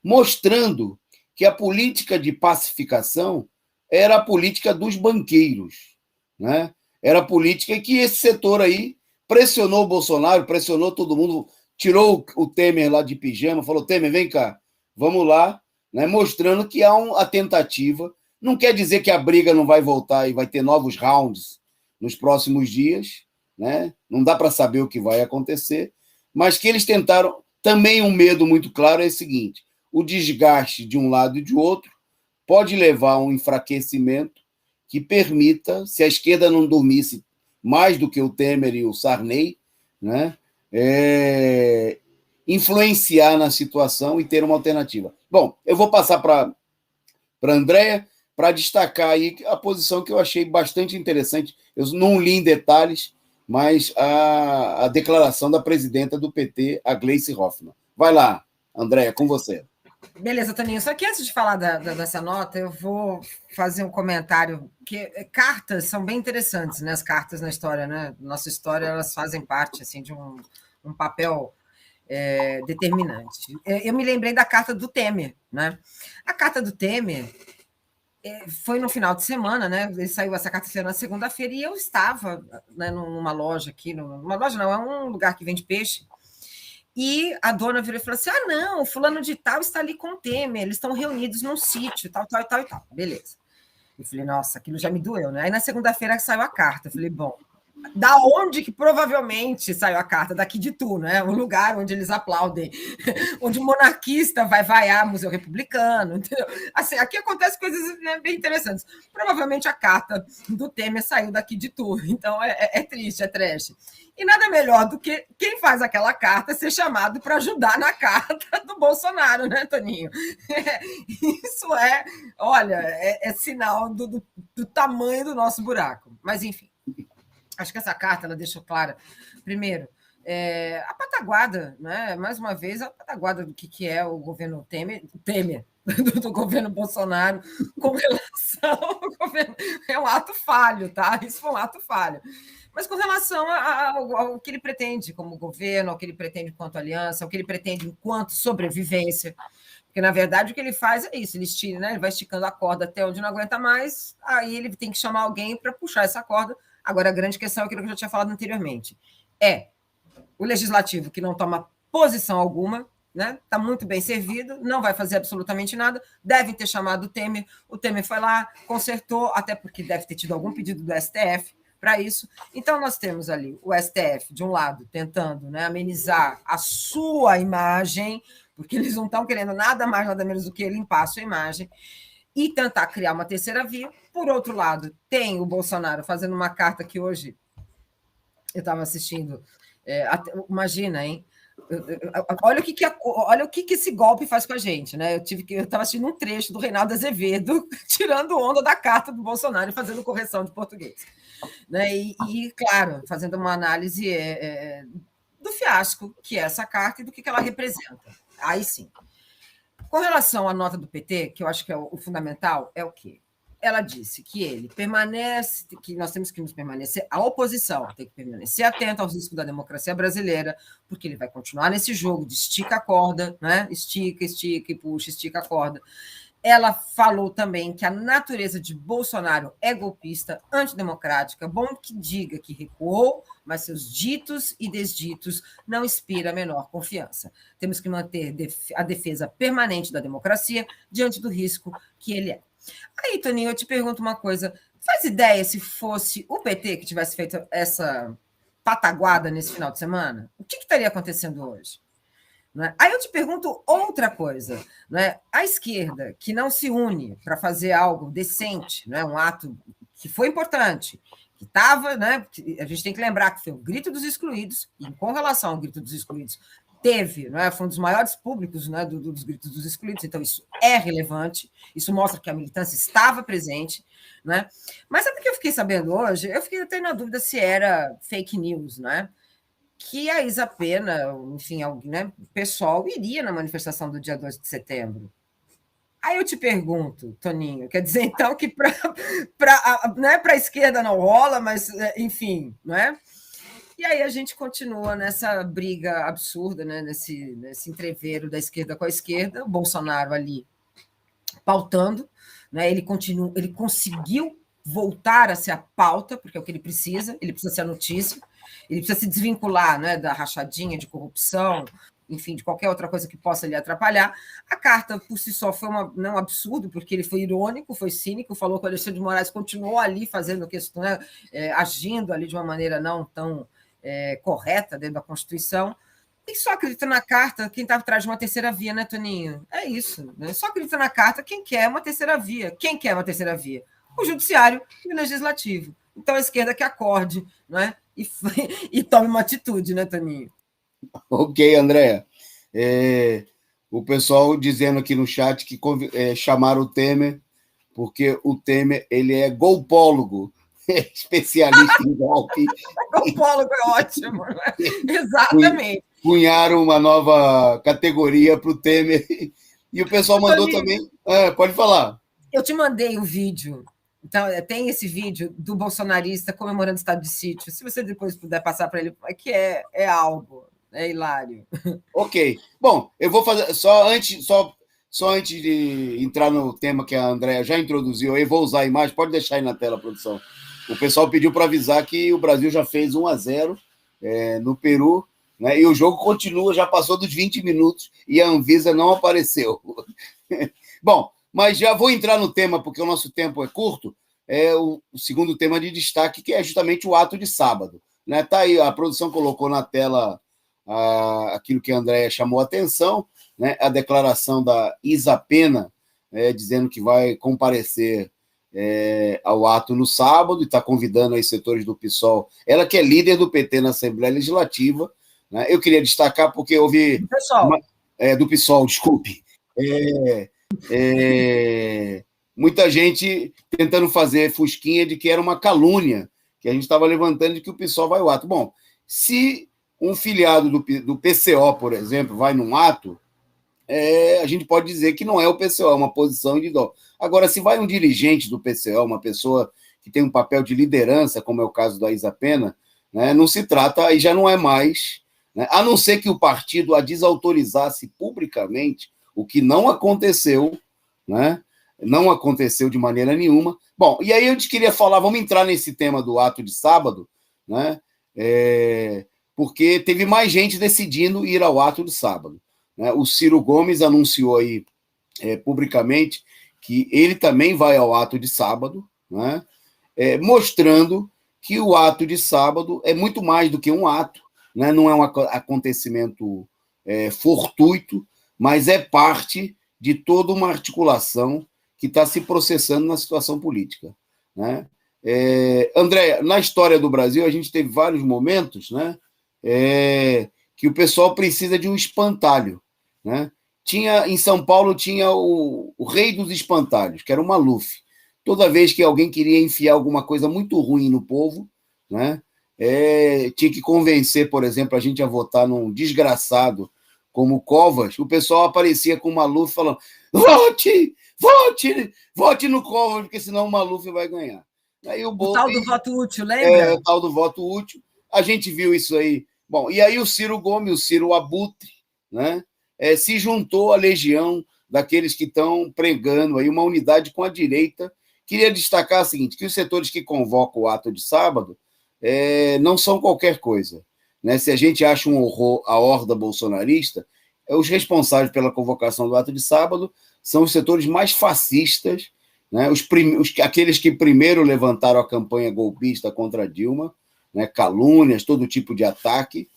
mostrando que a política de pacificação era a política dos banqueiros, né? Era a política que esse setor aí pressionou o Bolsonaro, pressionou todo mundo, tirou o Temer lá de pijama, falou, Temer, vem cá, vamos lá, né? Mostrando que há a tentativa. Não quer dizer que a briga não vai voltar e vai ter novos rounds nos próximos dias, né? Não dá para saber o que vai acontecer, mas que eles tentaram. Também um medo muito claro é o seguinte, o desgaste de um lado e de outro pode levar a um enfraquecimento que permita, se a esquerda não dormisse mais do que o Temer e o Sarney, né, influenciar na situação e ter uma alternativa. Bom, eu vou passar para a Andréia. para destacar aí a posição que eu achei bastante interessante. Eu não li em detalhes, mas a declaração da presidenta do PT, a Gleice Hoffmann. Vai lá, Andréa, com você. Beleza, Toninho. Só que antes de falar dessa nota, eu vou fazer um comentário, que cartas são bem interessantes, né? As cartas na história, né? Nossa história, elas fazem parte assim, de um papel determinante. Eu me lembrei da carta do Temer, né? A carta do Temer foi no final de semana, né? Ele saiu, essa carta saiu na segunda-feira, e eu estava, né, numa loja aqui, numa loja não, é um lugar que vende peixe, e a dona virou e falou assim: não, fulano de tal está ali com o Temer, eles estão reunidos num sítio, tal, tal, tal e tal. Beleza. Eu falei, nossa, aquilo já me doeu, né? Aí na segunda-feira saiu a carta, eu falei, bom, da onde que provavelmente saiu a carta? Daqui de Itu, né? O lugar onde eles aplaudem, onde o monarquista vai vaiar Museu Republicano, entendeu? Assim, aqui acontecem coisas, né, bem interessantes. Provavelmente a carta do Temer saiu daqui de Itu, então é triste, é trash. E nada melhor do que quem faz aquela carta ser chamado para ajudar na carta do Bolsonaro, né, Toninho? Isso olha, é sinal do tamanho do nosso buraco. Mas, enfim. Acho que essa carta ela deixou clara, primeiro, a pataguada, né? Mais uma vez, a pataguada do que é o governo Temer do governo Bolsonaro com relação ao governo. É um ato falho, tá? Isso foi um ato falho. Mas com relação ao que ele pretende como governo, ao que ele pretende enquanto aliança, ao que ele pretende enquanto sobrevivência. Porque, na verdade, o que ele faz é isso, ele estira, né? Ele vai esticando a corda até onde não aguenta mais, aí ele tem que chamar alguém para puxar essa corda. Agora, a grande questão é aquilo que eu já tinha falado anteriormente. É o legislativo que não toma posição alguma, né? Está muito bem servido, não vai fazer absolutamente nada, devem ter chamado o Temer foi lá, consertou, até porque deve ter tido algum pedido do STF para isso. Então, nós temos ali o STF, de um lado, tentando, né, amenizar a sua imagem, porque eles não estão querendo nada mais, nada menos do que limpar a sua imagem, e tentar criar uma terceira via. Por outro lado, tem o Bolsonaro fazendo uma carta que hoje eu estava assistindo. Imagina, hein? Olha o que esse golpe faz com a gente, né? Eu estava assistindo um trecho do Reinaldo Azevedo tirando onda da carta do Bolsonaro e fazendo correção de português, né? E claro, fazendo uma análise do fiasco que é essa carta e do que ela representa. Aí sim. Com relação à nota do PT, que eu acho que é o fundamental, é o quê? Ela disse que ele permanece, que nós temos que nos permanecer, a oposição tem que permanecer atenta aos riscos da democracia brasileira, porque ele vai continuar nesse jogo de estica a corda, né? Estica, estica e puxa, estica a corda. Ela falou também que a natureza de Bolsonaro é golpista, antidemocrática, bom que diga que recuou, mas seus ditos e desditos não inspiram a menor confiança. Temos que manter a defesa permanente da democracia diante do risco que ele é. Aí, Toninho, eu te pergunto uma coisa. Faz ideia se fosse o PT que tivesse feito essa pataguada nesse final de semana? O que estaria acontecendo hoje? Né? Aí eu te pergunto outra coisa. Né? A esquerda, que não se une para fazer algo decente, né? Um ato que foi importante, que estava, né? A gente tem que lembrar que foi o grito dos excluídos, e com relação ao grito dos excluídos, teve, né? Foi um dos maiores públicos, né? dos gritos dos excluídos, então isso é relevante, isso mostra que a militância estava presente. Né? Mas sabe o que eu fiquei sabendo hoje? Eu fiquei até na dúvida se era fake news, né? Que a Isa Pena, enfim, né, o pessoal iria na manifestação do dia 2 de setembro. Aí eu te pergunto, Toninho, quer dizer, então, que para a esquerda não rola, mas, enfim, não é? E aí a gente continua nessa briga absurda, né, nesse entreveiro da esquerda com a esquerda, o Bolsonaro ali pautando, né, ele conseguiu voltar a ser a pauta, porque é o que ele precisa ser a notícia, ele precisa se desvincular, né, da rachadinha de corrupção, enfim, de qualquer outra coisa que possa lhe atrapalhar. A carta, por si só, foi um absurdo, porque ele foi irônico, foi cínico, falou que o Alexandre de Moraes continuou ali fazendo questão, né, agindo ali de uma maneira não tão correta dentro da Constituição. E só acredita na carta quem está atrás de uma terceira via, né, Toninho? É isso. Né? Só acredita na carta quem quer uma terceira via. Quem quer uma terceira via? O Judiciário e o Legislativo. Então, a esquerda que acorde, né? E tome uma atitude, né, Toninho? Ok, Andréa. O pessoal dizendo aqui no chat que chamaram o Temer porque o Temer ele é golpólogo, especialista em golpe. Golpólogo é ótimo, né? Exatamente. Cunharam uma nova categoria para o Temer. E o pessoal mandou também. Pode falar. Eu te mandei o vídeo. Então, tem esse vídeo do bolsonarista comemorando o estado de sítio. Se você depois puder passar para ele, que é algo, é hilário. Ok. Bom, eu vou fazer. Só antes de entrar no tema que a Andrea já introduziu, eu vou usar a imagem. Pode deixar aí na tela, produção. O pessoal pediu para avisar que o Brasil já fez 1-0 no Peru. Né? E o jogo continua, já passou dos 20 minutos e a Anvisa não apareceu. Bom, mas já vou entrar no tema, porque o nosso tempo é curto, o segundo tema de destaque, que é justamente o ato de sábado. Né? Tá aí, a produção colocou na tela aquilo que a Andrea chamou a atenção, né? A declaração da Isa Pena, dizendo que vai comparecer ao ato no sábado e está convidando aí setores do PSOL. Ela que é líder do PT na Assembleia Legislativa. Né? Eu queria destacar porque houve... Do PSOL, desculpe. Muita gente tentando fazer fusquinha de que era uma calúnia, que a gente estava levantando de que o PSOL vai ao ato. Bom, se um filiado do PCO, por exemplo, vai num ato, a gente pode dizer que não é o PCO, é uma posição individual. Agora, se vai um dirigente do PCO, uma pessoa que tem um papel de liderança, como é o caso da Isa Pena, né, não se trata, aí já não é mais... A não ser que o partido a desautorizasse publicamente, o que não aconteceu, né? Não aconteceu de maneira nenhuma. Bom, e aí eu te queria falar, vamos entrar nesse tema do ato de sábado, né? Porque teve mais gente decidindo ir ao ato de sábado. Né? O Ciro Gomes anunciou aí publicamente que ele também vai ao ato de sábado, né? Mostrando que o ato de sábado é muito mais do que um ato, né? Não é um acontecimento fortuito, mas é parte de toda uma articulação que está se processando na situação política. Né? Andréa, na história do Brasil, a gente teve vários momentos, né, que o pessoal precisa de um espantalho. Né? Em São Paulo tinha o rei dos espantalhos, que era o Maluf. Toda vez que alguém queria enfiar alguma coisa muito ruim no povo, né, tinha que convencer, por exemplo, a gente a votar num desgraçado como o Covas, o pessoal aparecia com o Maluf falando: vote no Covas, porque senão o Maluf vai ganhar. Aí o tal do voto útil, lembra? O tal do voto útil. A gente viu isso aí. Bom, e aí o Ciro Gomes, o Ciro Abutre, né, se juntou à legião daqueles que estão pregando aí uma unidade com a direita. Queria destacar o seguinte, que os setores que convocam o ato de sábado não são qualquer coisa. Né? Se a gente acha um horror a horda bolsonarista, os responsáveis pela convocação do ato de sábado são os setores mais fascistas, né? Aqueles que primeiro levantaram a campanha golpista contra Dilma, né? Calúnias, todo tipo de ataque,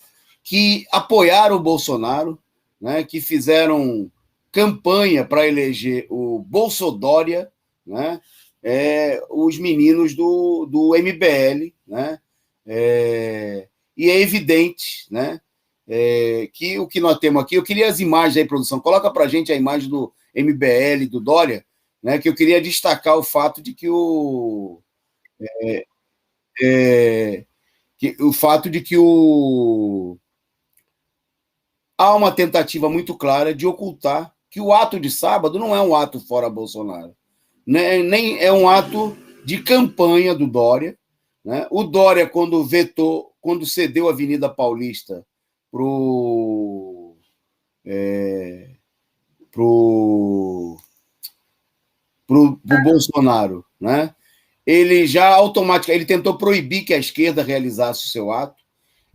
que apoiaram o Bolsonaro, né? Que fizeram campanha para eleger o Bolsodória, né? Os meninos do MBL, né? E é evidente, né, que o que nós temos aqui... Eu queria as imagens aí, produção. Coloca para a gente a imagem do MBL, do Dória, né, que eu queria destacar o fato de que há uma tentativa muito clara de ocultar que o ato de sábado não é um ato fora Bolsonaro, né, nem é um ato de campanha do Dória. Né? O Dória, quando cedeu a Avenida Paulista para o Bolsonaro, né? Ele já automaticamente tentou proibir que a esquerda realizasse o seu ato,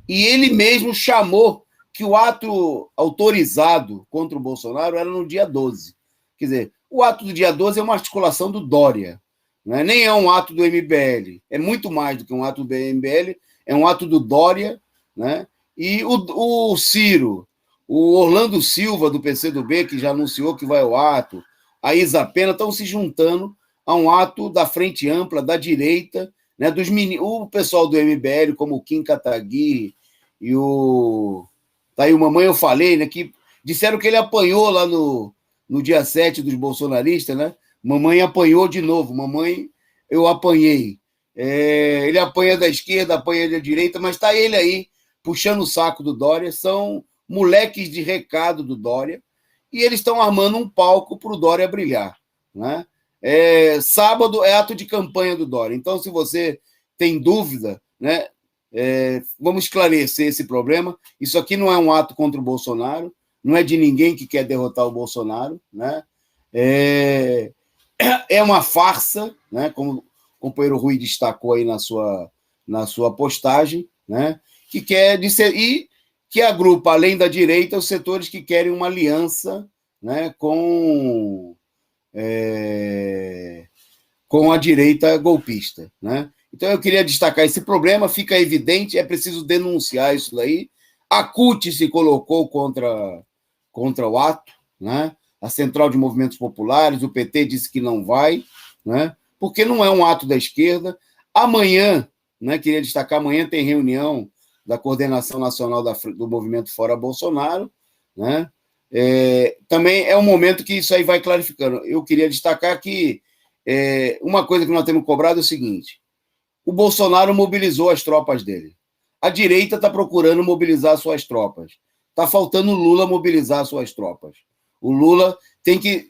e ele mesmo chamou que o ato autorizado contra o Bolsonaro era no dia 12. Quer dizer, o ato do dia 12 é uma articulação do Dória, né? Nem é um ato do MBL, é muito mais do que um ato do MBL, é um ato do Dória, né? E o Ciro, o Orlando Silva, do PCdoB, que já anunciou que vai ao ato, a Isa Pena, estão se juntando a um ato da Frente Ampla, da direita, né? O pessoal do MBL, como o Kim Kataguiri e tá aí o Mamãe Eu Falei, né? Que disseram que ele apanhou lá no dia 7 dos bolsonaristas, né? Mamãe apanhou de novo, mamãe, eu apanhei. Ele apanha da esquerda, apanha da direita, mas está ele aí, puxando o saco do Dória, são moleques de recado do Dória, e eles estão armando um palco para o Dória brilhar. Né? Sábado é ato de campanha do Dória, então se você tem dúvida, né, vamos esclarecer esse problema. Isso aqui não é um ato contra o Bolsonaro, não é de ninguém que quer derrotar o Bolsonaro, né? É uma farsa, né? Como o companheiro Rui destacou aí na sua postagem, né? Que quer e que agrupa, além da direita, os setores que querem uma aliança, né, com a direita golpista, né? Então, eu queria destacar esse problema, fica evidente, é preciso denunciar isso daí. A CUT se colocou contra o ato, né? A Central de Movimentos Populares, o PT disse que não vai, né? Porque não é um ato da esquerda. Amanhã, né, queria destacar, amanhã tem reunião da Coordenação Nacional do Movimento Fora Bolsonaro, né? Também é um momento que isso aí vai clarificando. Eu queria destacar que uma coisa que nós temos cobrado é o seguinte: o Bolsonaro mobilizou as tropas dele. A direita está procurando mobilizar suas tropas. Está faltando o Lula mobilizar suas tropas. O Lula tem que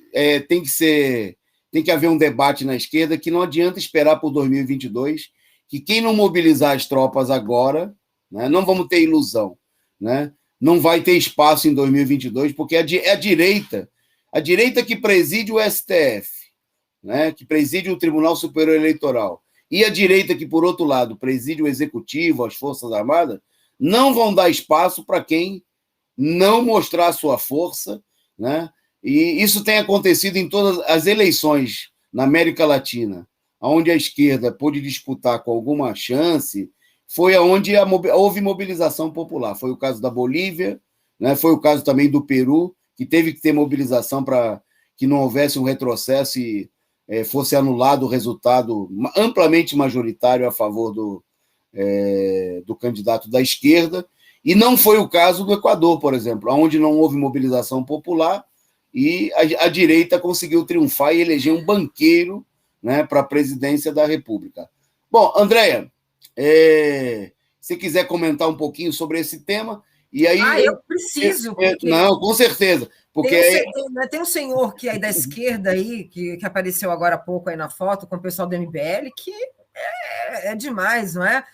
haver um debate na esquerda que não adianta esperar por 2022, que quem não mobilizar as tropas agora, né, não vamos ter ilusão, né, não vai ter espaço em 2022, porque é a direita que preside o STF, né, que preside o Tribunal Superior Eleitoral, e a direita que, por outro lado, preside o Executivo, as Forças Armadas, não vão dar espaço para quem não mostrar sua força, né? E isso tem acontecido em todas as eleições na América Latina, onde a esquerda pôde disputar com alguma chance, foi onde houve mobilização popular. Foi o caso da Bolívia, né? Foi o caso também do Peru, que teve que ter mobilização para que não houvesse um retrocesso e fosse anulado o resultado amplamente majoritário a favor do candidato da esquerda. E não foi o caso do Equador, por exemplo, onde não houve mobilização popular e a direita conseguiu triunfar e eleger um banqueiro, né, para a presidência da República. Bom, Andréia, se quiser comentar um pouquinho sobre esse tema, e aí... eu preciso, porque... Não, com certeza. Porque tem um senhor que é da esquerda aí, que apareceu agora há pouco aí na foto, com o pessoal do MBL, que é demais, não é?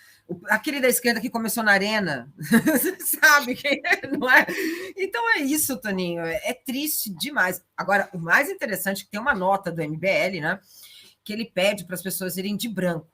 Aquele da esquerda que começou na arena, sabe quem é, não é? Então é isso, Toninho, é triste demais. Agora, o mais interessante é que tem uma nota do MBL, né, que ele pede para as pessoas irem de branco.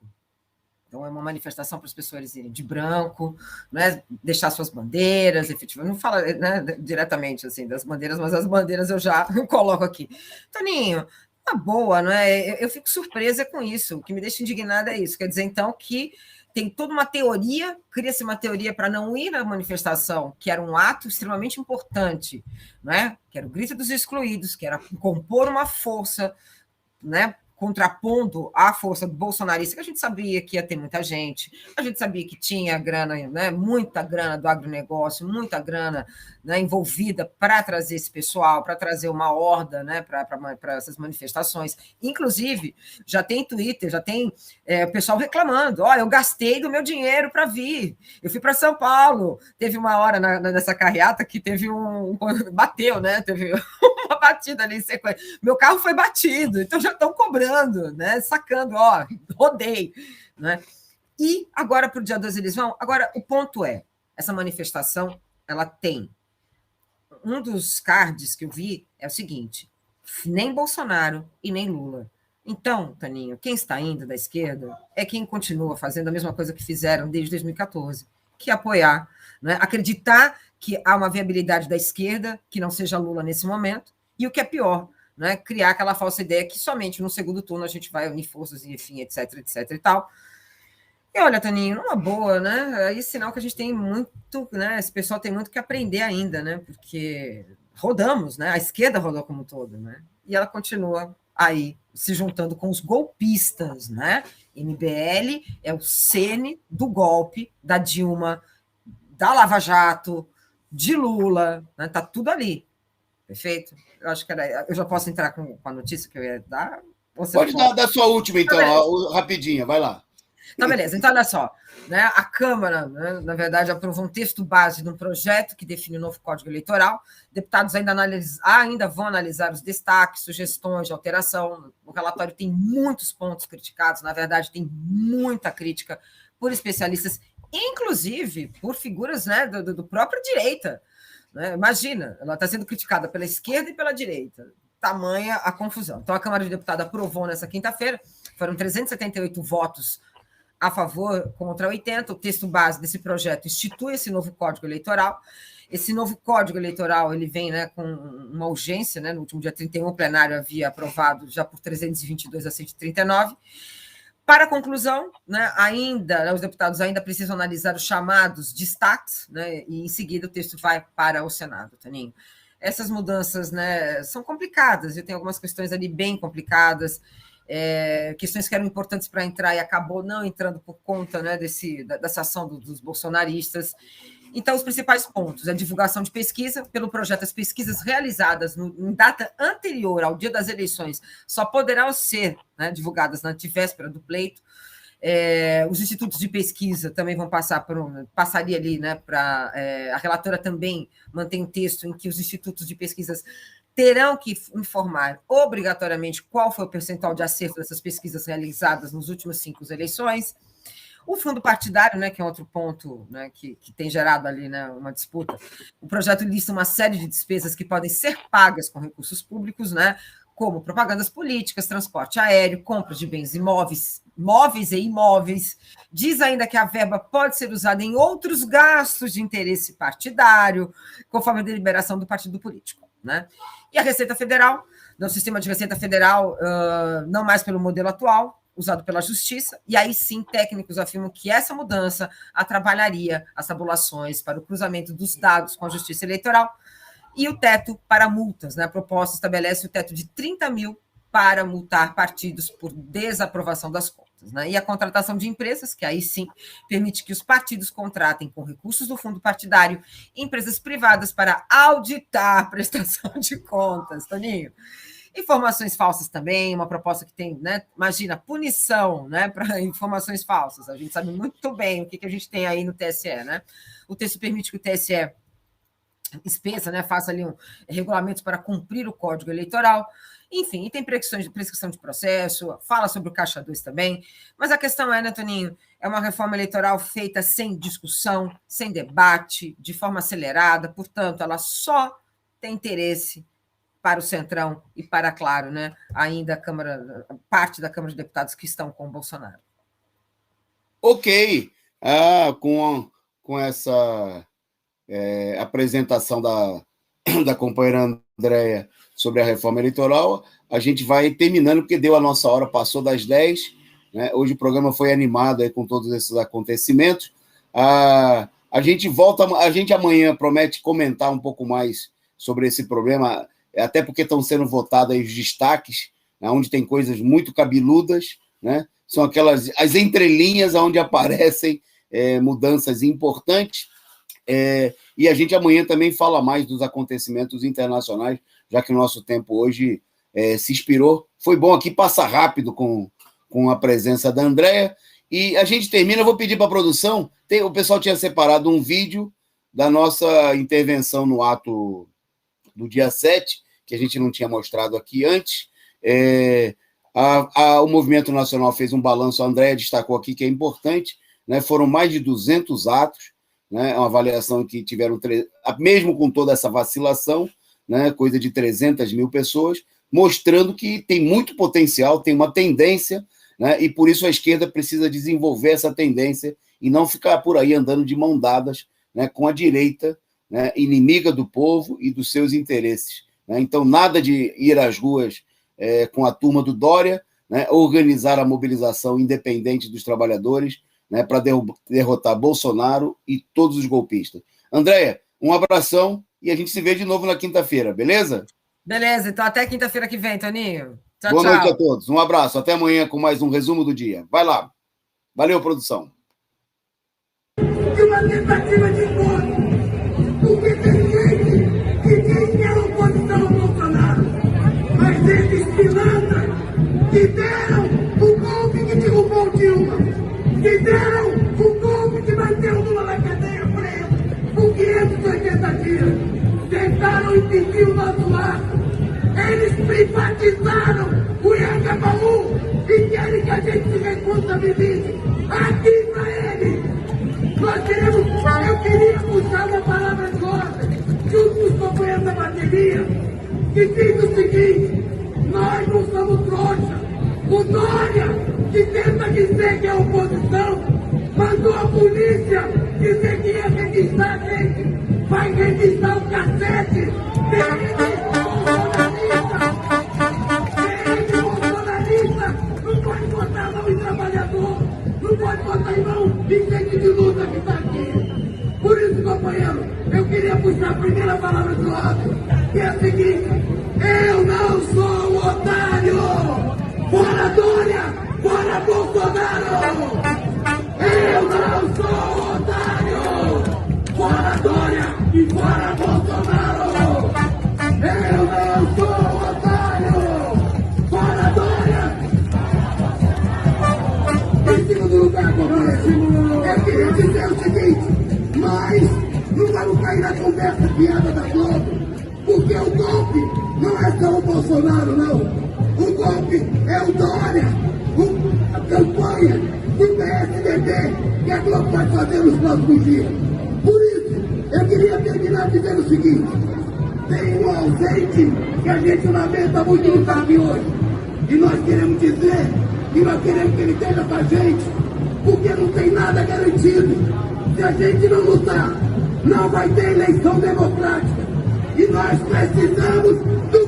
Então, é uma manifestação para as pessoas irem de branco, né, deixar suas bandeiras, efetivamente. Não fala, né, diretamente assim das bandeiras, mas as bandeiras eu já coloco aqui. Toninho, uma boa, não é? Eu fico surpresa com isso. O que me deixa indignada é isso. Quer dizer, então, que tem toda uma teoria, cria-se uma teoria para não ir à manifestação, que era um ato extremamente importante, né? Que era o grito dos excluídos, que era compor uma força, né, contrapondo à força do bolsonarista, que a gente sabia que ia ter muita gente, a gente sabia que tinha grana, né, muita grana do agronegócio, muita grana, né, envolvida para trazer esse pessoal, para trazer uma horda, né, para essas manifestações. Inclusive, já tem Twitter, já tem o pessoal reclamando, eu gastei do meu dinheiro para vir, eu fui para São Paulo, teve uma hora nessa carreata que teve bateu, né, teve uma batida ali em sequência, meu carro foi batido, então já estão cobrando, né, sacando, rodei, né? E agora para o dia 2 eles vão. Agora, o ponto é, essa manifestação, ela tem um dos cards que eu vi é o seguinte: nem Bolsonaro e nem Lula. Então, Taninho, quem está indo da esquerda é quem continua fazendo a mesma coisa que fizeram desde 2014, que é apoiar, né? Acreditar que há uma viabilidade da esquerda que não seja Lula nesse momento, e o que é pior, né, criar aquela falsa ideia que somente no segundo turno a gente vai unir forças, enfim, etc, etc e tal. E olha, Toninho, numa boa, né? Aí sinal que a gente tem muito, né? Esse pessoal tem muito que aprender ainda, né? Porque rodamos, né? A esquerda rodou como um todo, né? E ela continua aí se juntando com os golpistas, né? MBL é o cerne do golpe da Dilma, da Lava Jato, de Lula, né? Tá tudo ali. Perfeito? Eu acho que eu já posso entrar com a notícia que eu ia dar? Pode dar sua última, então, rapidinha, vai lá. Tá, beleza. Então, olha só. Né? A Câmara, né, na verdade, aprovou um texto base de um projeto que define o novo Código Eleitoral. Deputados ainda vão analisar os destaques, sugestões de alteração. O relatório tem muitos pontos criticados, na verdade, tem muita crítica por especialistas, inclusive por figuras, né, do próprio direita. Né? Imagina, ela está sendo criticada pela esquerda e pela direita. Tamanha a confusão. Então, a Câmara de Deputados aprovou nessa quinta-feira, foram 378 votos a favor, contra 80. O texto base desse projeto institui esse novo Código Eleitoral. Esse novo Código Eleitoral ele vem, né, com uma urgência, né, no último dia 31, o plenário havia aprovado já por 322 a 139. Para a conclusão, né, os deputados ainda precisam analisar os chamados destaques, né, e, em seguida, o texto vai para o Senado, Toninho. Essas mudanças, né, são complicadas, eu tenho algumas questões ali bem complicadas, questões que eram importantes para entrar e acabou não entrando por conta, né, dessa ação dos bolsonaristas. Então, os principais pontos: a divulgação de pesquisa. Pelo projeto, as pesquisas realizadas em data anterior ao dia das eleições só poderão ser, né, divulgadas na antevéspera do pleito. Os institutos de pesquisa também vão passaria ali, né, para a relatora também mantém um texto em que os institutos de pesquisas terão que informar obrigatoriamente qual foi o percentual de acerto dessas pesquisas realizadas nas últimas 5 eleições. O fundo partidário, né, que é outro ponto, né, que tem gerado ali, né, uma disputa. O projeto lista uma série de despesas que podem ser pagas com recursos públicos, né, como propagandas políticas, transporte aéreo, compra de bens móveis e imóveis. Diz ainda que a verba pode ser usada em outros gastos de interesse partidário, conforme a deliberação do partido político. Né? E a Receita Federal, no sistema de Receita Federal, não mais pelo modelo atual, usado pela Justiça, e aí sim técnicos afirmam que essa mudança atrapalharia as tabulações para o cruzamento dos dados com a Justiça Eleitoral. E o teto para multas, né? A proposta estabelece o teto de 30 mil para multar partidos por desaprovação das contas. Né? E a contratação de empresas, que aí sim permite que os partidos contratem com recursos do fundo partidário empresas privadas para auditar a prestação de contas, Toninho. Informações falsas também, uma proposta que tem, né? Imagina, punição, né, para informações falsas. A gente sabe muito bem o que a gente tem aí no TSE. Né? O texto permite que o TSE espessa, né, faça ali regulamentos para cumprir o Código Eleitoral. Enfim, e tem prescrição de processo, fala sobre o Caixa 2 também, mas a questão é, né, Toninho, é uma reforma eleitoral feita sem discussão, sem debate, de forma acelerada, portanto, ela só tem interesse para o Centrão e para, claro, né, ainda parte da Câmara de Deputados que estão com o Bolsonaro. Ok. Com essa apresentação da companheira Andréia sobre a reforma eleitoral, a gente vai terminando, porque deu a nossa hora, passou das 10, né? Hoje o programa foi animado aí com todos esses acontecimentos. A gente amanhã promete comentar um pouco mais sobre esse problema, até porque estão sendo votados aí os destaques, né, onde tem coisas muito cabeludas, né? São as entrelinhas onde aparecem mudanças importantes. E a gente amanhã também fala mais dos acontecimentos internacionais, já que o nosso tempo hoje se inspirou. Foi bom aqui, passa rápido com a presença da Andréia. E a gente termina, eu vou pedir para a produção, o pessoal tinha separado um vídeo da nossa intervenção no ato do dia 7, que a gente não tinha mostrado aqui antes. O Movimento Nacional fez um balanço, a Andréia destacou aqui que é importante, né? Foram mais de 200 atos, né? Uma avaliação que tiveram, mesmo com toda essa vacilação, né? Coisa de 300 mil pessoas, mostrando que tem muito potencial, tem uma tendência, né? E por isso a esquerda precisa desenvolver essa tendência e não ficar por aí andando de mão dadas, né? Com a direita, né? Inimiga do povo e dos seus interesses. Né? Então, nada de ir às ruas com a turma do Dória, né? Organizar a mobilização independente dos trabalhadores, né? Para derrotar Bolsonaro e todos os golpistas. Andréia, um abração e a gente se vê de novo na quinta-feira, beleza? Beleza, então até quinta-feira que vem, Toninho. Tchau, Boa noite a todos. Um abraço. Até amanhã com mais um resumo do dia. Vai lá. Valeu, produção. De uma tentativa de voto, porque tem gente que diz que é oposição ao Bolsonaro, mas esses pilantras que deram o golpe que derrubou Dilma, que deram o golpe que manteve Lula na cadeia preso por 580 dias, tentaram impedir o nosso ato. Eles privatizaram o Anhangabaú e querem que a gente se responsabilize aqui para eles. Eu queria puxar uma palavra de ordem junto com os companheiros da bateria, que diz o seguinte: nós não somos trouxa. O Dória, que tenta dizer que é oposição, mandou a polícia dizer que ia revistar a gente. Vai revistar o cacete. Bolsonarista não pode botar a mão em trabalhador, não pode botar em mão em gente de luta que está aqui. Por isso, companheiro, eu queria puxar a primeira palavra do lado, que é a seguinte: eu não sou um otário! Fora Dória! Fora Bolsonaro! Eu não sou um otário! Fora Dória e fora Bolsonaro! Eu não sou um otário! Fora Dória! Em segundo lugar, companheiro, eu queria dizer o seguinte: mas não vamos cair na conversa piada da Globo, porque o golpe não é só o Bolsonaro, não. O golpe é o Dória, a campanha do PSDB que a Globo vai fazer nos próximos dias. Por isso, eu queria terminar dizendo o seguinte: tem um ausente que a gente lamenta muito não estar aqui hoje. E nós queremos dizer que nós queremos que ele esteja com a gente, porque não tem nada garantido. Se a gente não lutar, não vai ter eleição democrática. E nós precisamos do